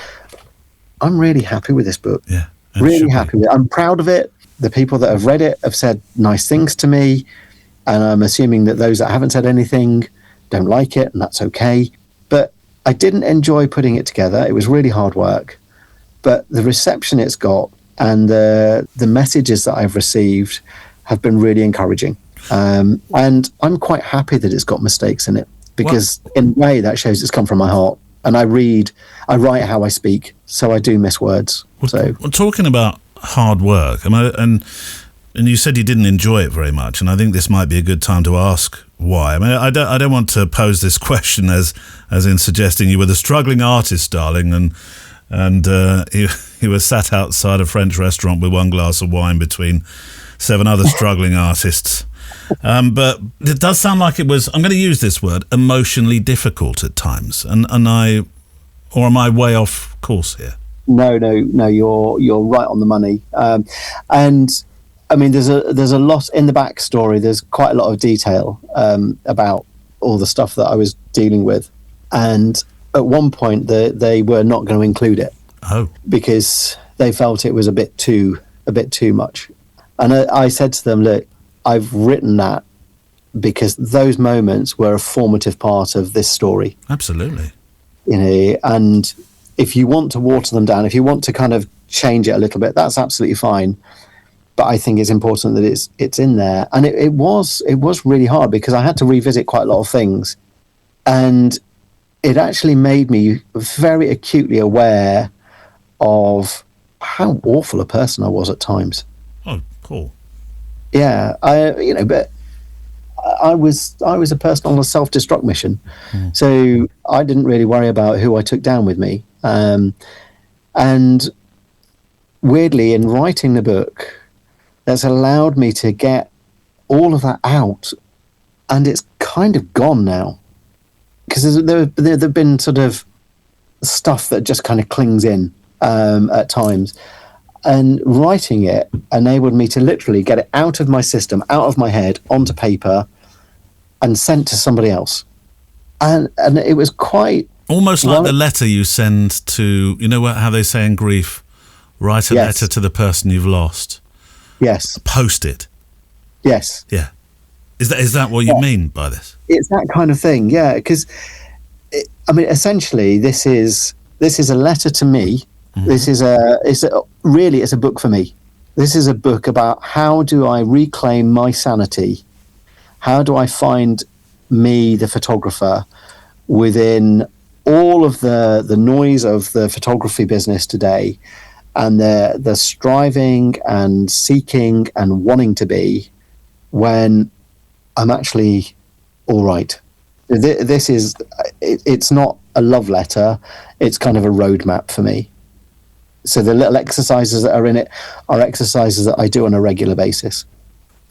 I'm really happy with this book. Yeah. Really happy with it. I'm proud of it. The people that have read it have said nice things to me. And I'm assuming that those that haven't said anything don't like it, and that's okay. But I didn't enjoy putting it together. It was really hard work. But the reception it's got and the messages that I've received have been really encouraging. And I'm quite happy that it's got mistakes in it, because in a way that shows it's come from my heart. And I write how I speak, so I do miss words. So Well, talking about hard work, and you said you didn't enjoy it very much, and I think this might be a good time to ask why. I mean, I don't want to pose this question as in suggesting you were the struggling artist, darling, and you were sat outside a French restaurant with one glass of wine between 7 other struggling artists. But it does sound like it was, I'm going to use this word, emotionally difficult at times. And am I way off course here? No, you're right on the money. And I mean, there's a lot in the backstory. There's quite a lot of detail about all the stuff that I was dealing with. And at one point, they were not going to include it. Oh, because they felt it was a bit too much. And I said to them, look, I've written that because those moments were a formative part of this story. absolutely. You know, and if you want to water them down, if you want to kind of change it a little bit, that's absolutely fine. But I think it's important that it's in there. And it was really hard because I had to revisit quite a lot of things. And it actually made me very acutely aware of how awful a person I was at times. Oh, Paul. Yeah, but I was a person on a self-destruct mission, so I didn't really worry about who I took down with me. And weirdly, in writing the book, that's allowed me to get all of that out, and it's kind of gone now, because there've been sort of stuff that just kind of clings in at times. And writing it enabled me to literally get it out of my system, out of my head, onto paper, and sent to somebody else. And it was quite... Almost like the letter you send to, you know how they say in grief, write a letter to the person you've lost. Yes. Post it. Yes. Yeah. Is that what you mean by this? It's that kind of thing, yeah. Because, essentially, this is a letter to me. Mm-hmm. This is it's a book for me. This is a book about how do I reclaim my sanity? How do I find me, the photographer, within all of the noise of the photography business today, and the striving and seeking and wanting to be, when I'm actually all right. This is, it's not a love letter. It's kind of a roadmap for me. So the little exercises that are in it are exercises that I do on a regular basis.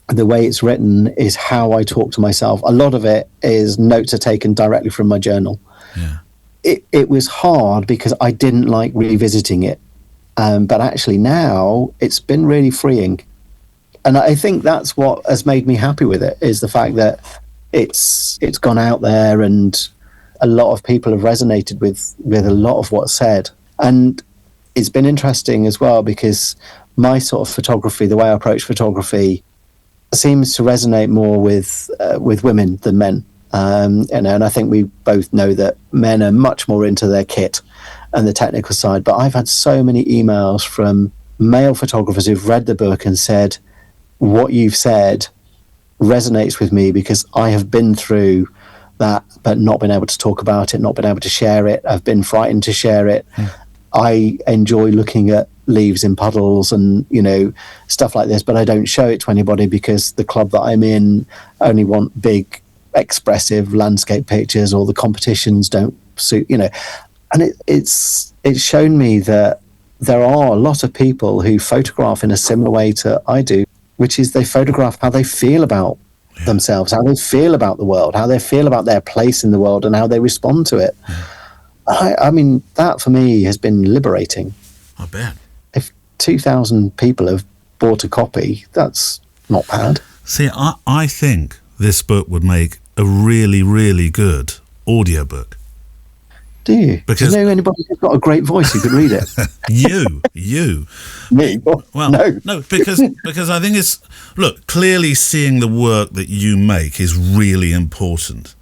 The way it's written is how I talk to myself. A lot of it is notes are taken directly from my journal. Yeah. It was hard because I didn't like revisiting it. But actually now it's been really freeing. And I think that's what has made me happy with it, is the fact that it's gone out there and a lot of people have resonated with a lot of what's said. And it's been interesting as well because my sort of photography, the way I approach photography, seems to resonate more with women than men. And I think we both know that men are much more into their kit and the technical side. But I've had so many emails from male photographers who've read the book and said, what you've said resonates with me because I have been through that, but not been able to talk about it, not been able to share it. I've been frightened to share it. I enjoy looking at leaves in puddles and, stuff like this, but I don't show it to anybody because the club that I'm in only want big, expressive landscape pictures, or the competitions don't suit, And it's shown me that there are a lot of people who photograph in a similar way to I do, which is they photograph how they feel about themselves, how they feel about the world, how they feel about their place in the world, and how they respond to it. I mean, that for me has been liberating. I bet. If 2,000 people have bought a copy, that's not bad. See, I think this book would make a really, really good audiobook. Do you? Because do you know anybody who's got a great voice who could read it? You. Me? Well, no, because I think look, clearly seeing the work that you make is really important.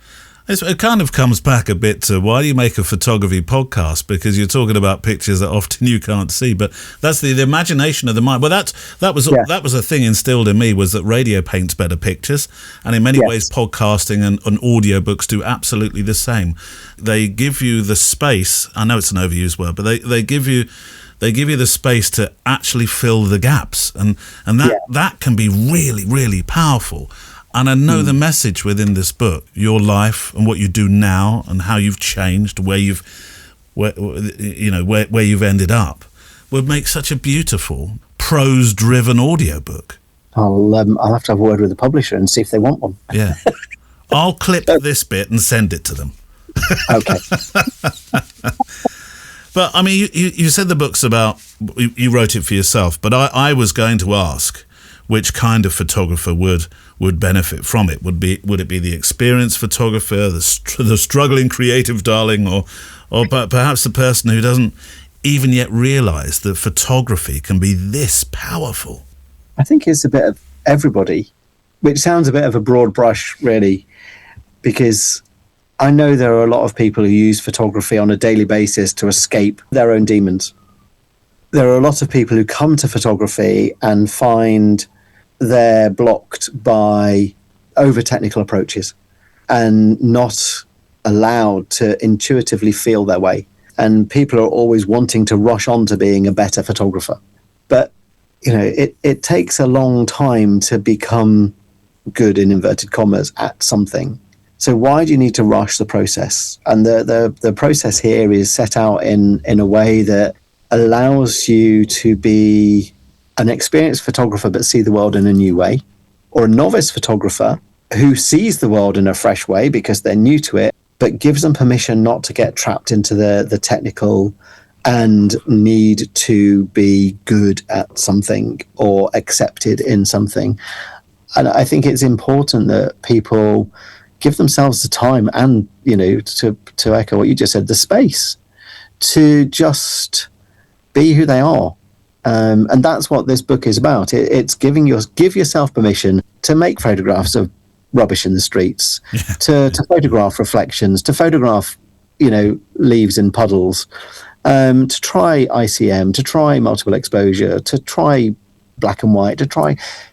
It kind of comes back a bit to why do you make a photography podcast? Because you're talking about pictures that often you can't see, but that's the imagination of the mind. Well, that was a thing instilled in me, was that radio paints better pictures, and in many ways podcasting and audiobooks do absolutely the same. They give you the space, I know it's an overused word, but they give you the space to actually fill the gaps, and that can be really, really powerful. And I know the message within this book, your life and what you do now and how you've changed, where you've ended up, would make such a beautiful prose-driven audiobook. I'll have to have a word with the publisher and see if they want one. Yeah. I'll clip this bit and send it to them. Okay. But, I mean, you said the book's about, you wrote it for yourself, but I was going to ask which kind of photographer would benefit from it. Would it be the experienced photographer, the struggling creative darling, or perhaps the person who doesn't even yet realise that photography can be this powerful? I think it's a bit of everybody, which sounds a bit of a broad brush, really, because I know there are a lot of people who use photography on a daily basis to escape their own demons. There are a lot of people who come to photography and find they're blocked by over-technical approaches and not allowed to intuitively feel their way. And people are always wanting to rush on to being a better photographer. But, it takes a long time to become good, in inverted commas, at something. So why do you need to rush the process? And the process here is set out in a way that allows you to be an experienced photographer but see the world in a new way, or a novice photographer who sees the world in a fresh way because they're new to it, but gives them permission not to get trapped into the technical and need to be good at something or accepted in something. And I think it's important that people give themselves the time and, to echo what you just said, the space to just be who they are. And that's what this book is about. It's give yourself permission to make photographs of rubbish in the streets, to photograph reflections, to photograph, leaves in puddles, to try ICM, to try multiple exposure, to try black and white,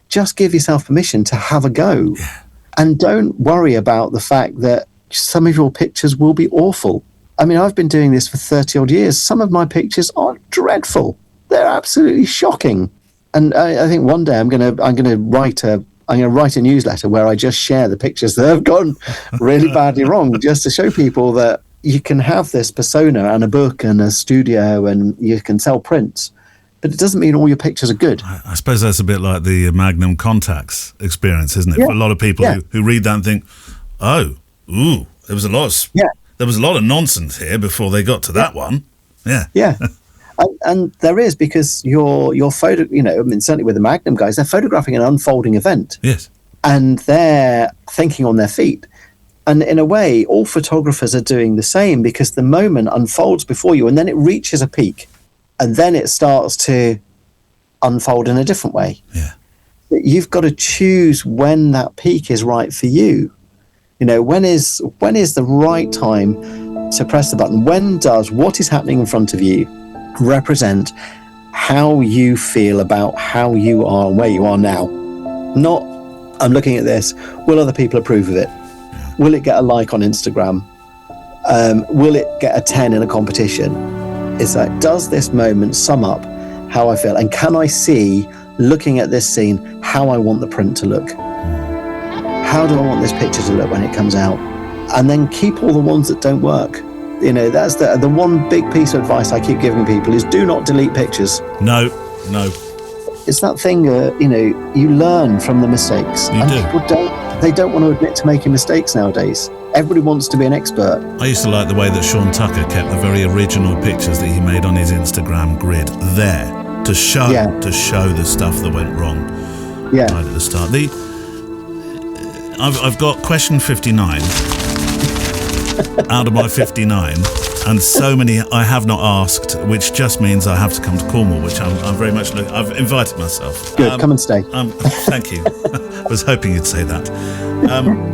just give yourself permission to have a go. Yeah. And don't worry about the fact that some of your pictures will be awful. I mean, I've been doing this for 30 odd years. Some of my pictures are dreadful. They're absolutely shocking. And I think one day I'm going to write a newsletter where I just share the pictures that have gone really badly wrong, just to show people that you can have this persona and a book and a studio and you can sell prints, but it doesn't mean all your pictures are good. I suppose that's a bit like the Magnum Contacts experience, isn't it? For a lot of people who read that and think, there was a lot of nonsense here before they got to that one. Yeah. And there is, because your photo, certainly with the Magnum guys, they're photographing an unfolding event. Yes. And they're thinking on their feet. And in a way, all photographers are doing the same, because the moment unfolds before you and then it reaches a peak and then it starts to unfold in a different way. Yeah. You've got to choose when that peak is right for you. When is the right time to press the button? When does what is happening in front of you represent how you feel about how you are and where you are now? Not, I'm looking at this, will other people approve of it? Will it get a like on Instagram? Will it get a 10 in a competition? It's like, does this moment sum up how I feel? And can I see, looking at this scene, how I want the print to look? How do I want this picture to look when it comes out? And then keep all the ones that don't work. That's the one big piece of advice I keep giving people is do not delete pictures. No. It's that thing, you learn from the mistakes. People don't want to admit to making mistakes nowadays. Everybody wants to be an expert. I used to like the way that Sean Tucker kept the very original pictures that he made on his Instagram grid there to show the stuff that went wrong right at the start. I've got question 59 out of my 59, and so many I have not asked, which just means I have to come to Cornwall, which I'm very much I've invited myself. Good, come and stay. Thank you. I was hoping you'd say that.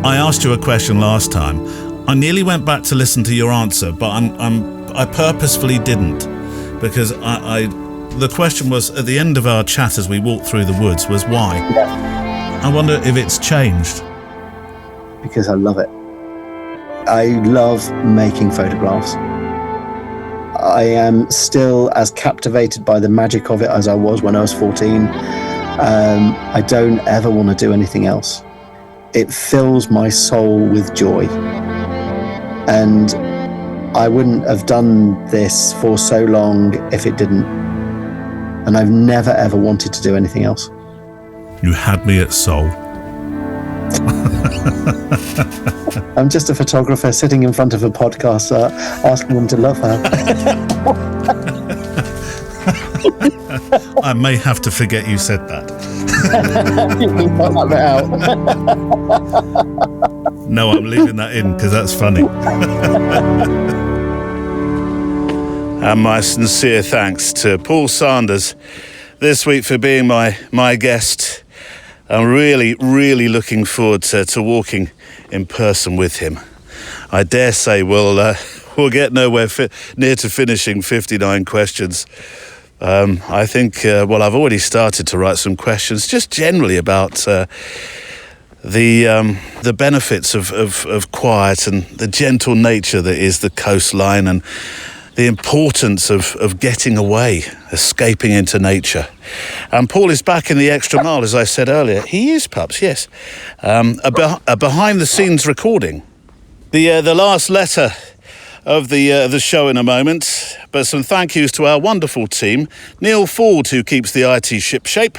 I asked you a question last time. I nearly went back to listen to your answer, but I purposefully didn't, because the question was at the end of our chat as we walked through the woods was why. Yeah. I wonder if it's changed. Because I love it. I love making photographs. I am still as captivated by the magic of it as I was when I was 14. I don't ever want to do anything else. It fills my soul with joy. And I wouldn't have done this for so long if it didn't. And I've never ever wanted to do anything else. You had me at soul. I'm just a photographer sitting in front of a podcaster asking them to love her. I may have to forget you said that. You can cut that bit out. No, I'm leaving that in because that's funny. And my sincere thanks to Paul Sanders this week for being my guest. I'm really, really looking forward to walking in person with him. I dare say we'll get nowhere near to finishing 59 questions. I think, I've already started to write some questions just generally about the benefits of quiet and the gentle nature that is the coastline, and the importance of getting away, escaping into nature. And Paul is back in the extra mile, as I said earlier. He is, Pups, yes. A behind-the-scenes recording. The last letter of the show in a moment, but some thank yous to our wonderful team. Neil Ford, who keeps the IT shipshape.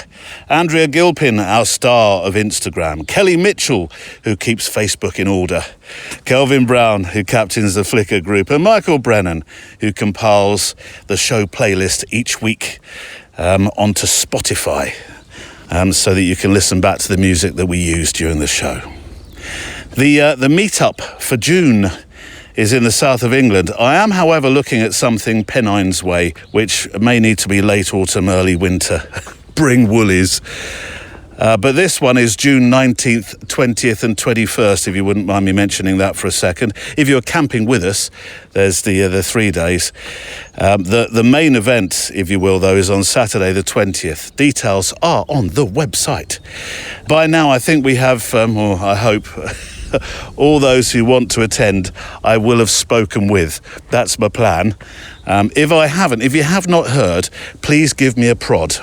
Andrea Gilpin, our star of Instagram. Kelly Mitchell, who keeps Facebook in order. Kelvin Brown, who captains the Flickr group. And Michael Brennan, who compiles the show playlist each week onto Spotify, so that you can listen back to the music that we use during the show. The meetup for June is in the south of England. I am, however, looking at something Pennines way, which may need to be late autumn, early winter. Bring woolies. But this one is June 19th, 20th and 21st, if you wouldn't mind me mentioning that for a second. If you're camping with us, there's the 3 days. The main event, if you will, though, is on Saturday the 20th. Details are on the website. By now, I think we have, or I hope, all those who want to attend, I will have spoken with. That's my plan. If you have not heard, please give me a prod.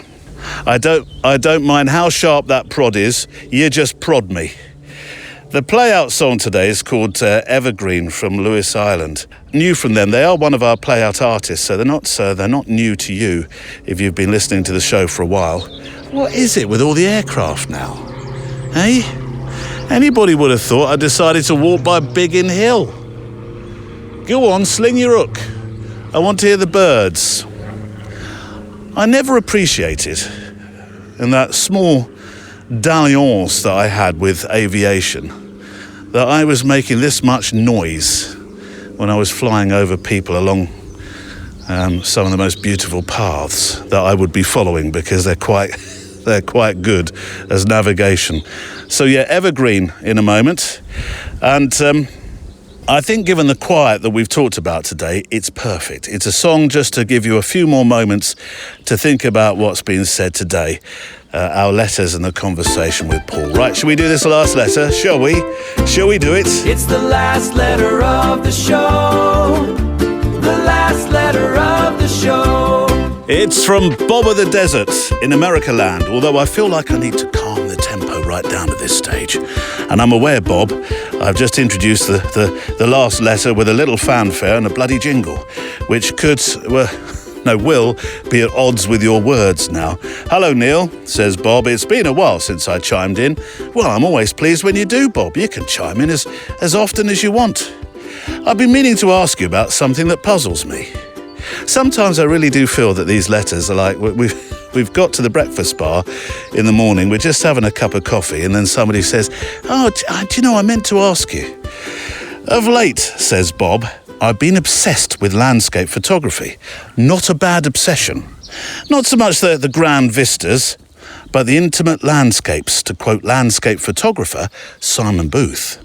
I don't mind how sharp that prod is. You just prod me. The play-out song today is called Evergreen from Lewis Island. New from them. They are one of our play-out artists, so they're not new to you if you've been listening to the show for a while. What is it with all the aircraft now? Hey? Anybody would have thought I decided to walk by Biggin Hill. Go on, sling your hook. I want to hear the birds. I never appreciated, in that small dalliance that I had with aviation, that I was making this much noise when I was flying over people along some of the most beautiful paths that I would be following, because they're quite they're quite good as navigation. So yeah, Evergreen in a moment. And I think given the quiet that we've talked about today, it's perfect. It's a song just to give you a few more moments to think about what's been said today. Our letters and the conversation with Paul. Right, shall we do this last letter? Shall we? Shall we do it? It's the last letter of the show. The last letter of the show. It's from Bob of the Desert in America land, although I feel like I need to calm the tempo right down at this stage. And I'm aware, Bob, I've just introduced the last letter with a little fanfare and a bloody jingle, which will be at odds with your words now. Hello, Neil, says Bob. It's been a while since I chimed in. Well, I'm always pleased when you do, Bob. You can chime in as often as you want. I've been meaning to ask you about something that puzzles me. Sometimes I really do feel that these letters are like we've got to the breakfast bar in the morning, we're just having a cup of coffee, and then somebody says, "Oh, do you know, I meant to ask you." Of late, says Bob, I've been obsessed with landscape photography. Not a bad obsession. Not so much the grand vistas, but the intimate landscapes, to quote landscape photographer Simon Booth.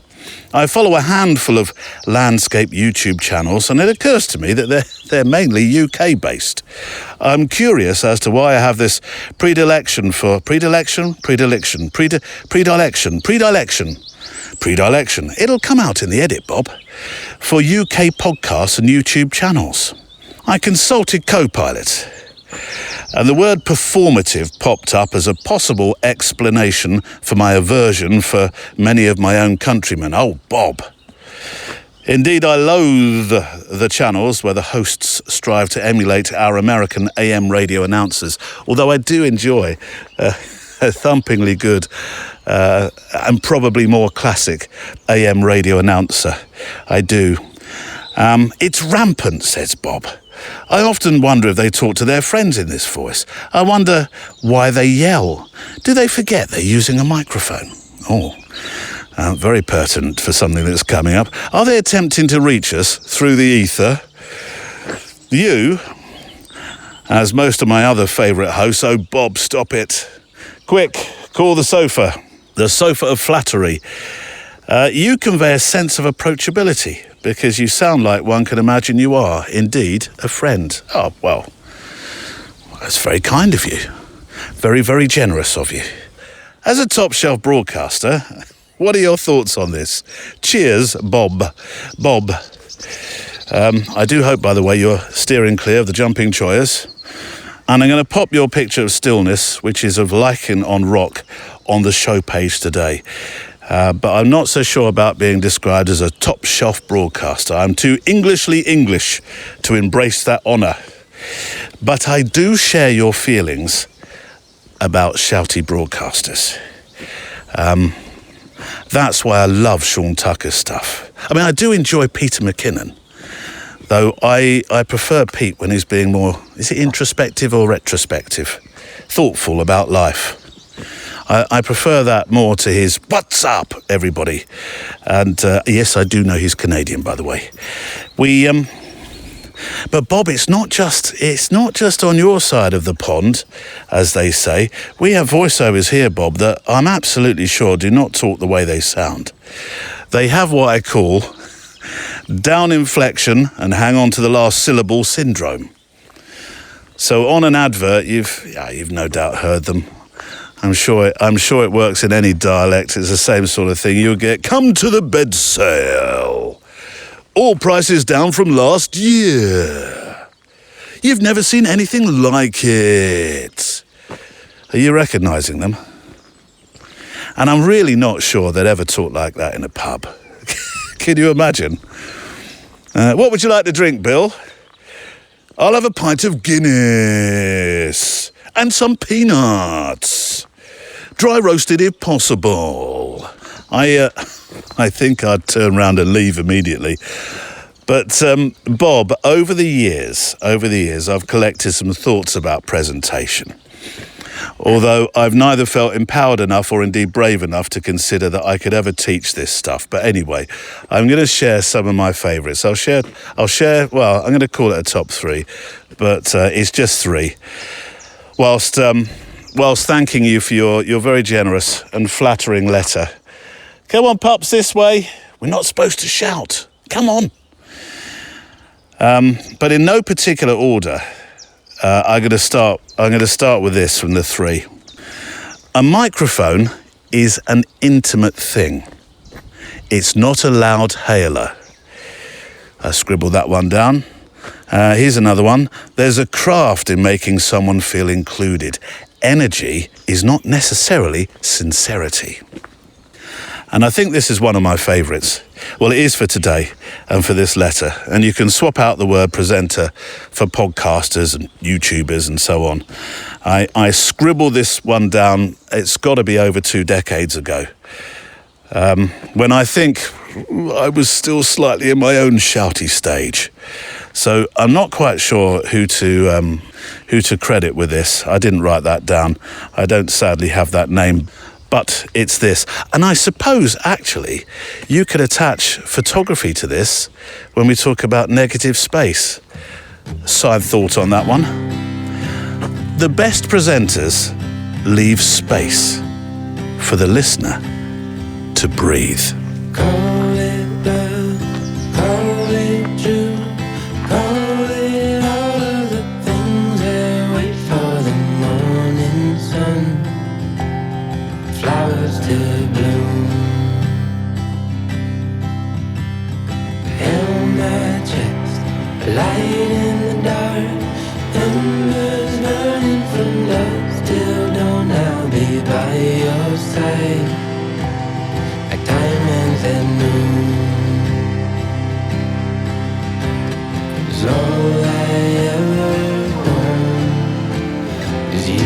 I follow a handful of landscape YouTube channels, and it occurs to me that they're mainly UK-based. I'm curious as to why I have this predilection. It'll come out in the edit, Bob. For UK podcasts and YouTube channels. I consulted Copilot, and the word performative popped up as a possible explanation for my aversion for many of my own countrymen. Oh, Bob. Indeed, I loathe the channels where the hosts strive to emulate our American AM radio announcers, although I do enjoy a thumpingly good and probably more classic AM radio announcer. I do. It's rampant, says Bob. I often wonder if they talk to their friends in this voice. I wonder why they yell. Do they forget they're using a microphone? Oh, very pertinent for something that's coming up. Are they attempting to reach us through the ether? You, as most of my other favourite hosts, oh, Bob, stop it. Quick, call the sofa. The sofa of flattery. You convey a sense of approachability because you sound like one can imagine you are, indeed, a friend. Oh, well, that's very kind of you. Very, very generous of you. As a top-shelf broadcaster, what are your thoughts on this? Cheers, Bob. Bob. I do hope, by the way, you're steering clear of the jumping choirs. And I'm going to pop your picture of stillness, which is of lichen on rock, on the show page today. But I'm not so sure about being described as a top-shelf broadcaster. I'm too Englishly English to embrace that honour. But I do share your feelings about shouty broadcasters. That's why I love Sean Tucker's stuff. I mean, I do enjoy Peter McKinnon, though I prefer Pete when he's being more, is it introspective or retrospective? Thoughtful about life. I prefer that more to his "What's up, everybody?" And yes, I do know he's Canadian, by the way. But Bob, it's not just on your side of the pond, as they say. We have voiceovers here, Bob, that I'm absolutely sure do not talk the way they sound. They have what I call down inflection and hang on to the last syllable syndrome. So on an advert, you've no doubt heard them. I'm sure it works in any dialect. It's the same sort of thing. You'll get, "Come to the bed sale. All prices down from last year. You've never seen anything like it." Are you recognising them? And I'm really not sure they'd ever talk like that in a pub. Can you imagine? What would you like to drink, Bill? I'll have a pint of Guinness and some peanuts. Dry roasted if possible. I think I'd turn round and leave immediately. But Bob, over the years, I've collected some thoughts about presentation. Although I've neither felt empowered enough or indeed brave enough to consider that I could ever teach this stuff. But anyway, I'm going to share some of my favourites. I'll share, well, I'm going to call it a top three, but it's just three. Whilst whilst thanking you for your very generous and flattering letter. Come on, pups, this way. We're not supposed to shout. Come on. But in no particular order, I'm going to start with this from the three. A microphone is an intimate thing. It's not a loud hailer. I scribbled that one down. Here's another one. There's a craft in making someone feel included. Energy is not necessarily sincerity. And I think this is one of my favourites. Well, it is for today and for this letter. And you can swap out the word presenter for podcasters and YouTubers and so on. I scribbled this one down. It's got to be over 2 decades ago. When I think I was still slightly in my own shouty stage. So I'm not quite sure who to credit with this. I didn't write that down. I don't sadly have that name. But it's this. And I suppose, actually, you could attach photography to this when we talk about negative space. Side thought on that one. The best presenters leave space for the listener to breathe. Call it love, call it true, call it all of the things that wait for the morning sun. Flowers to bloom. On my chest, a light in the dark, embers burning from dusk till dawn. I'll be by your side, like diamonds at noon. 'Cause all I ever want is you.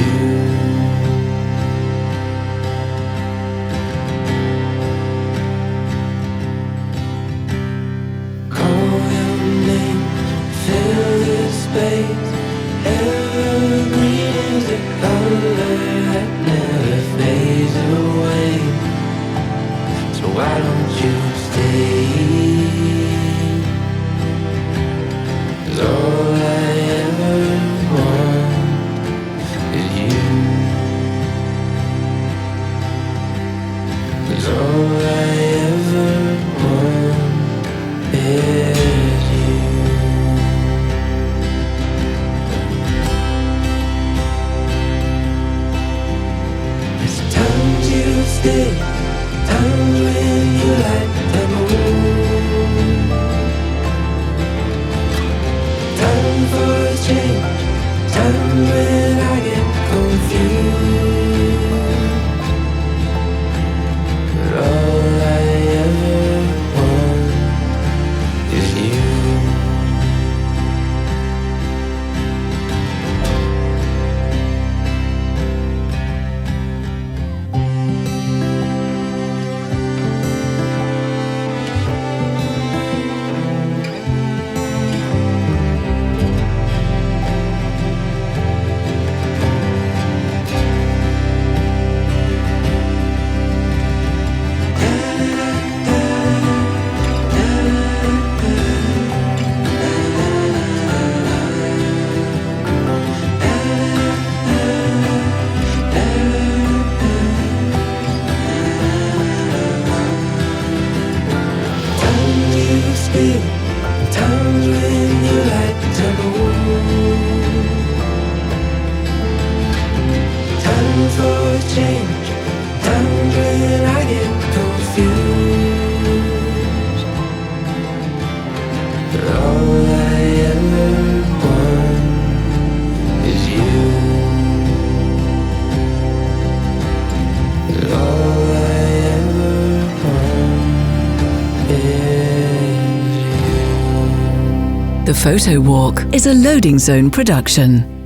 Space, evergreen is a color that never fades away. So why don't you stay? 'Cause all I ever want is you. 'Cause all I ever want is you. Stay, times when you like the moon. Time for a change, time when I get confused. But all I ever want is you. Times when you like to move. Time for a change, times when I get confused. But all I ever want is you. But all I ever want is The Photo Walk is a Loading Zone production.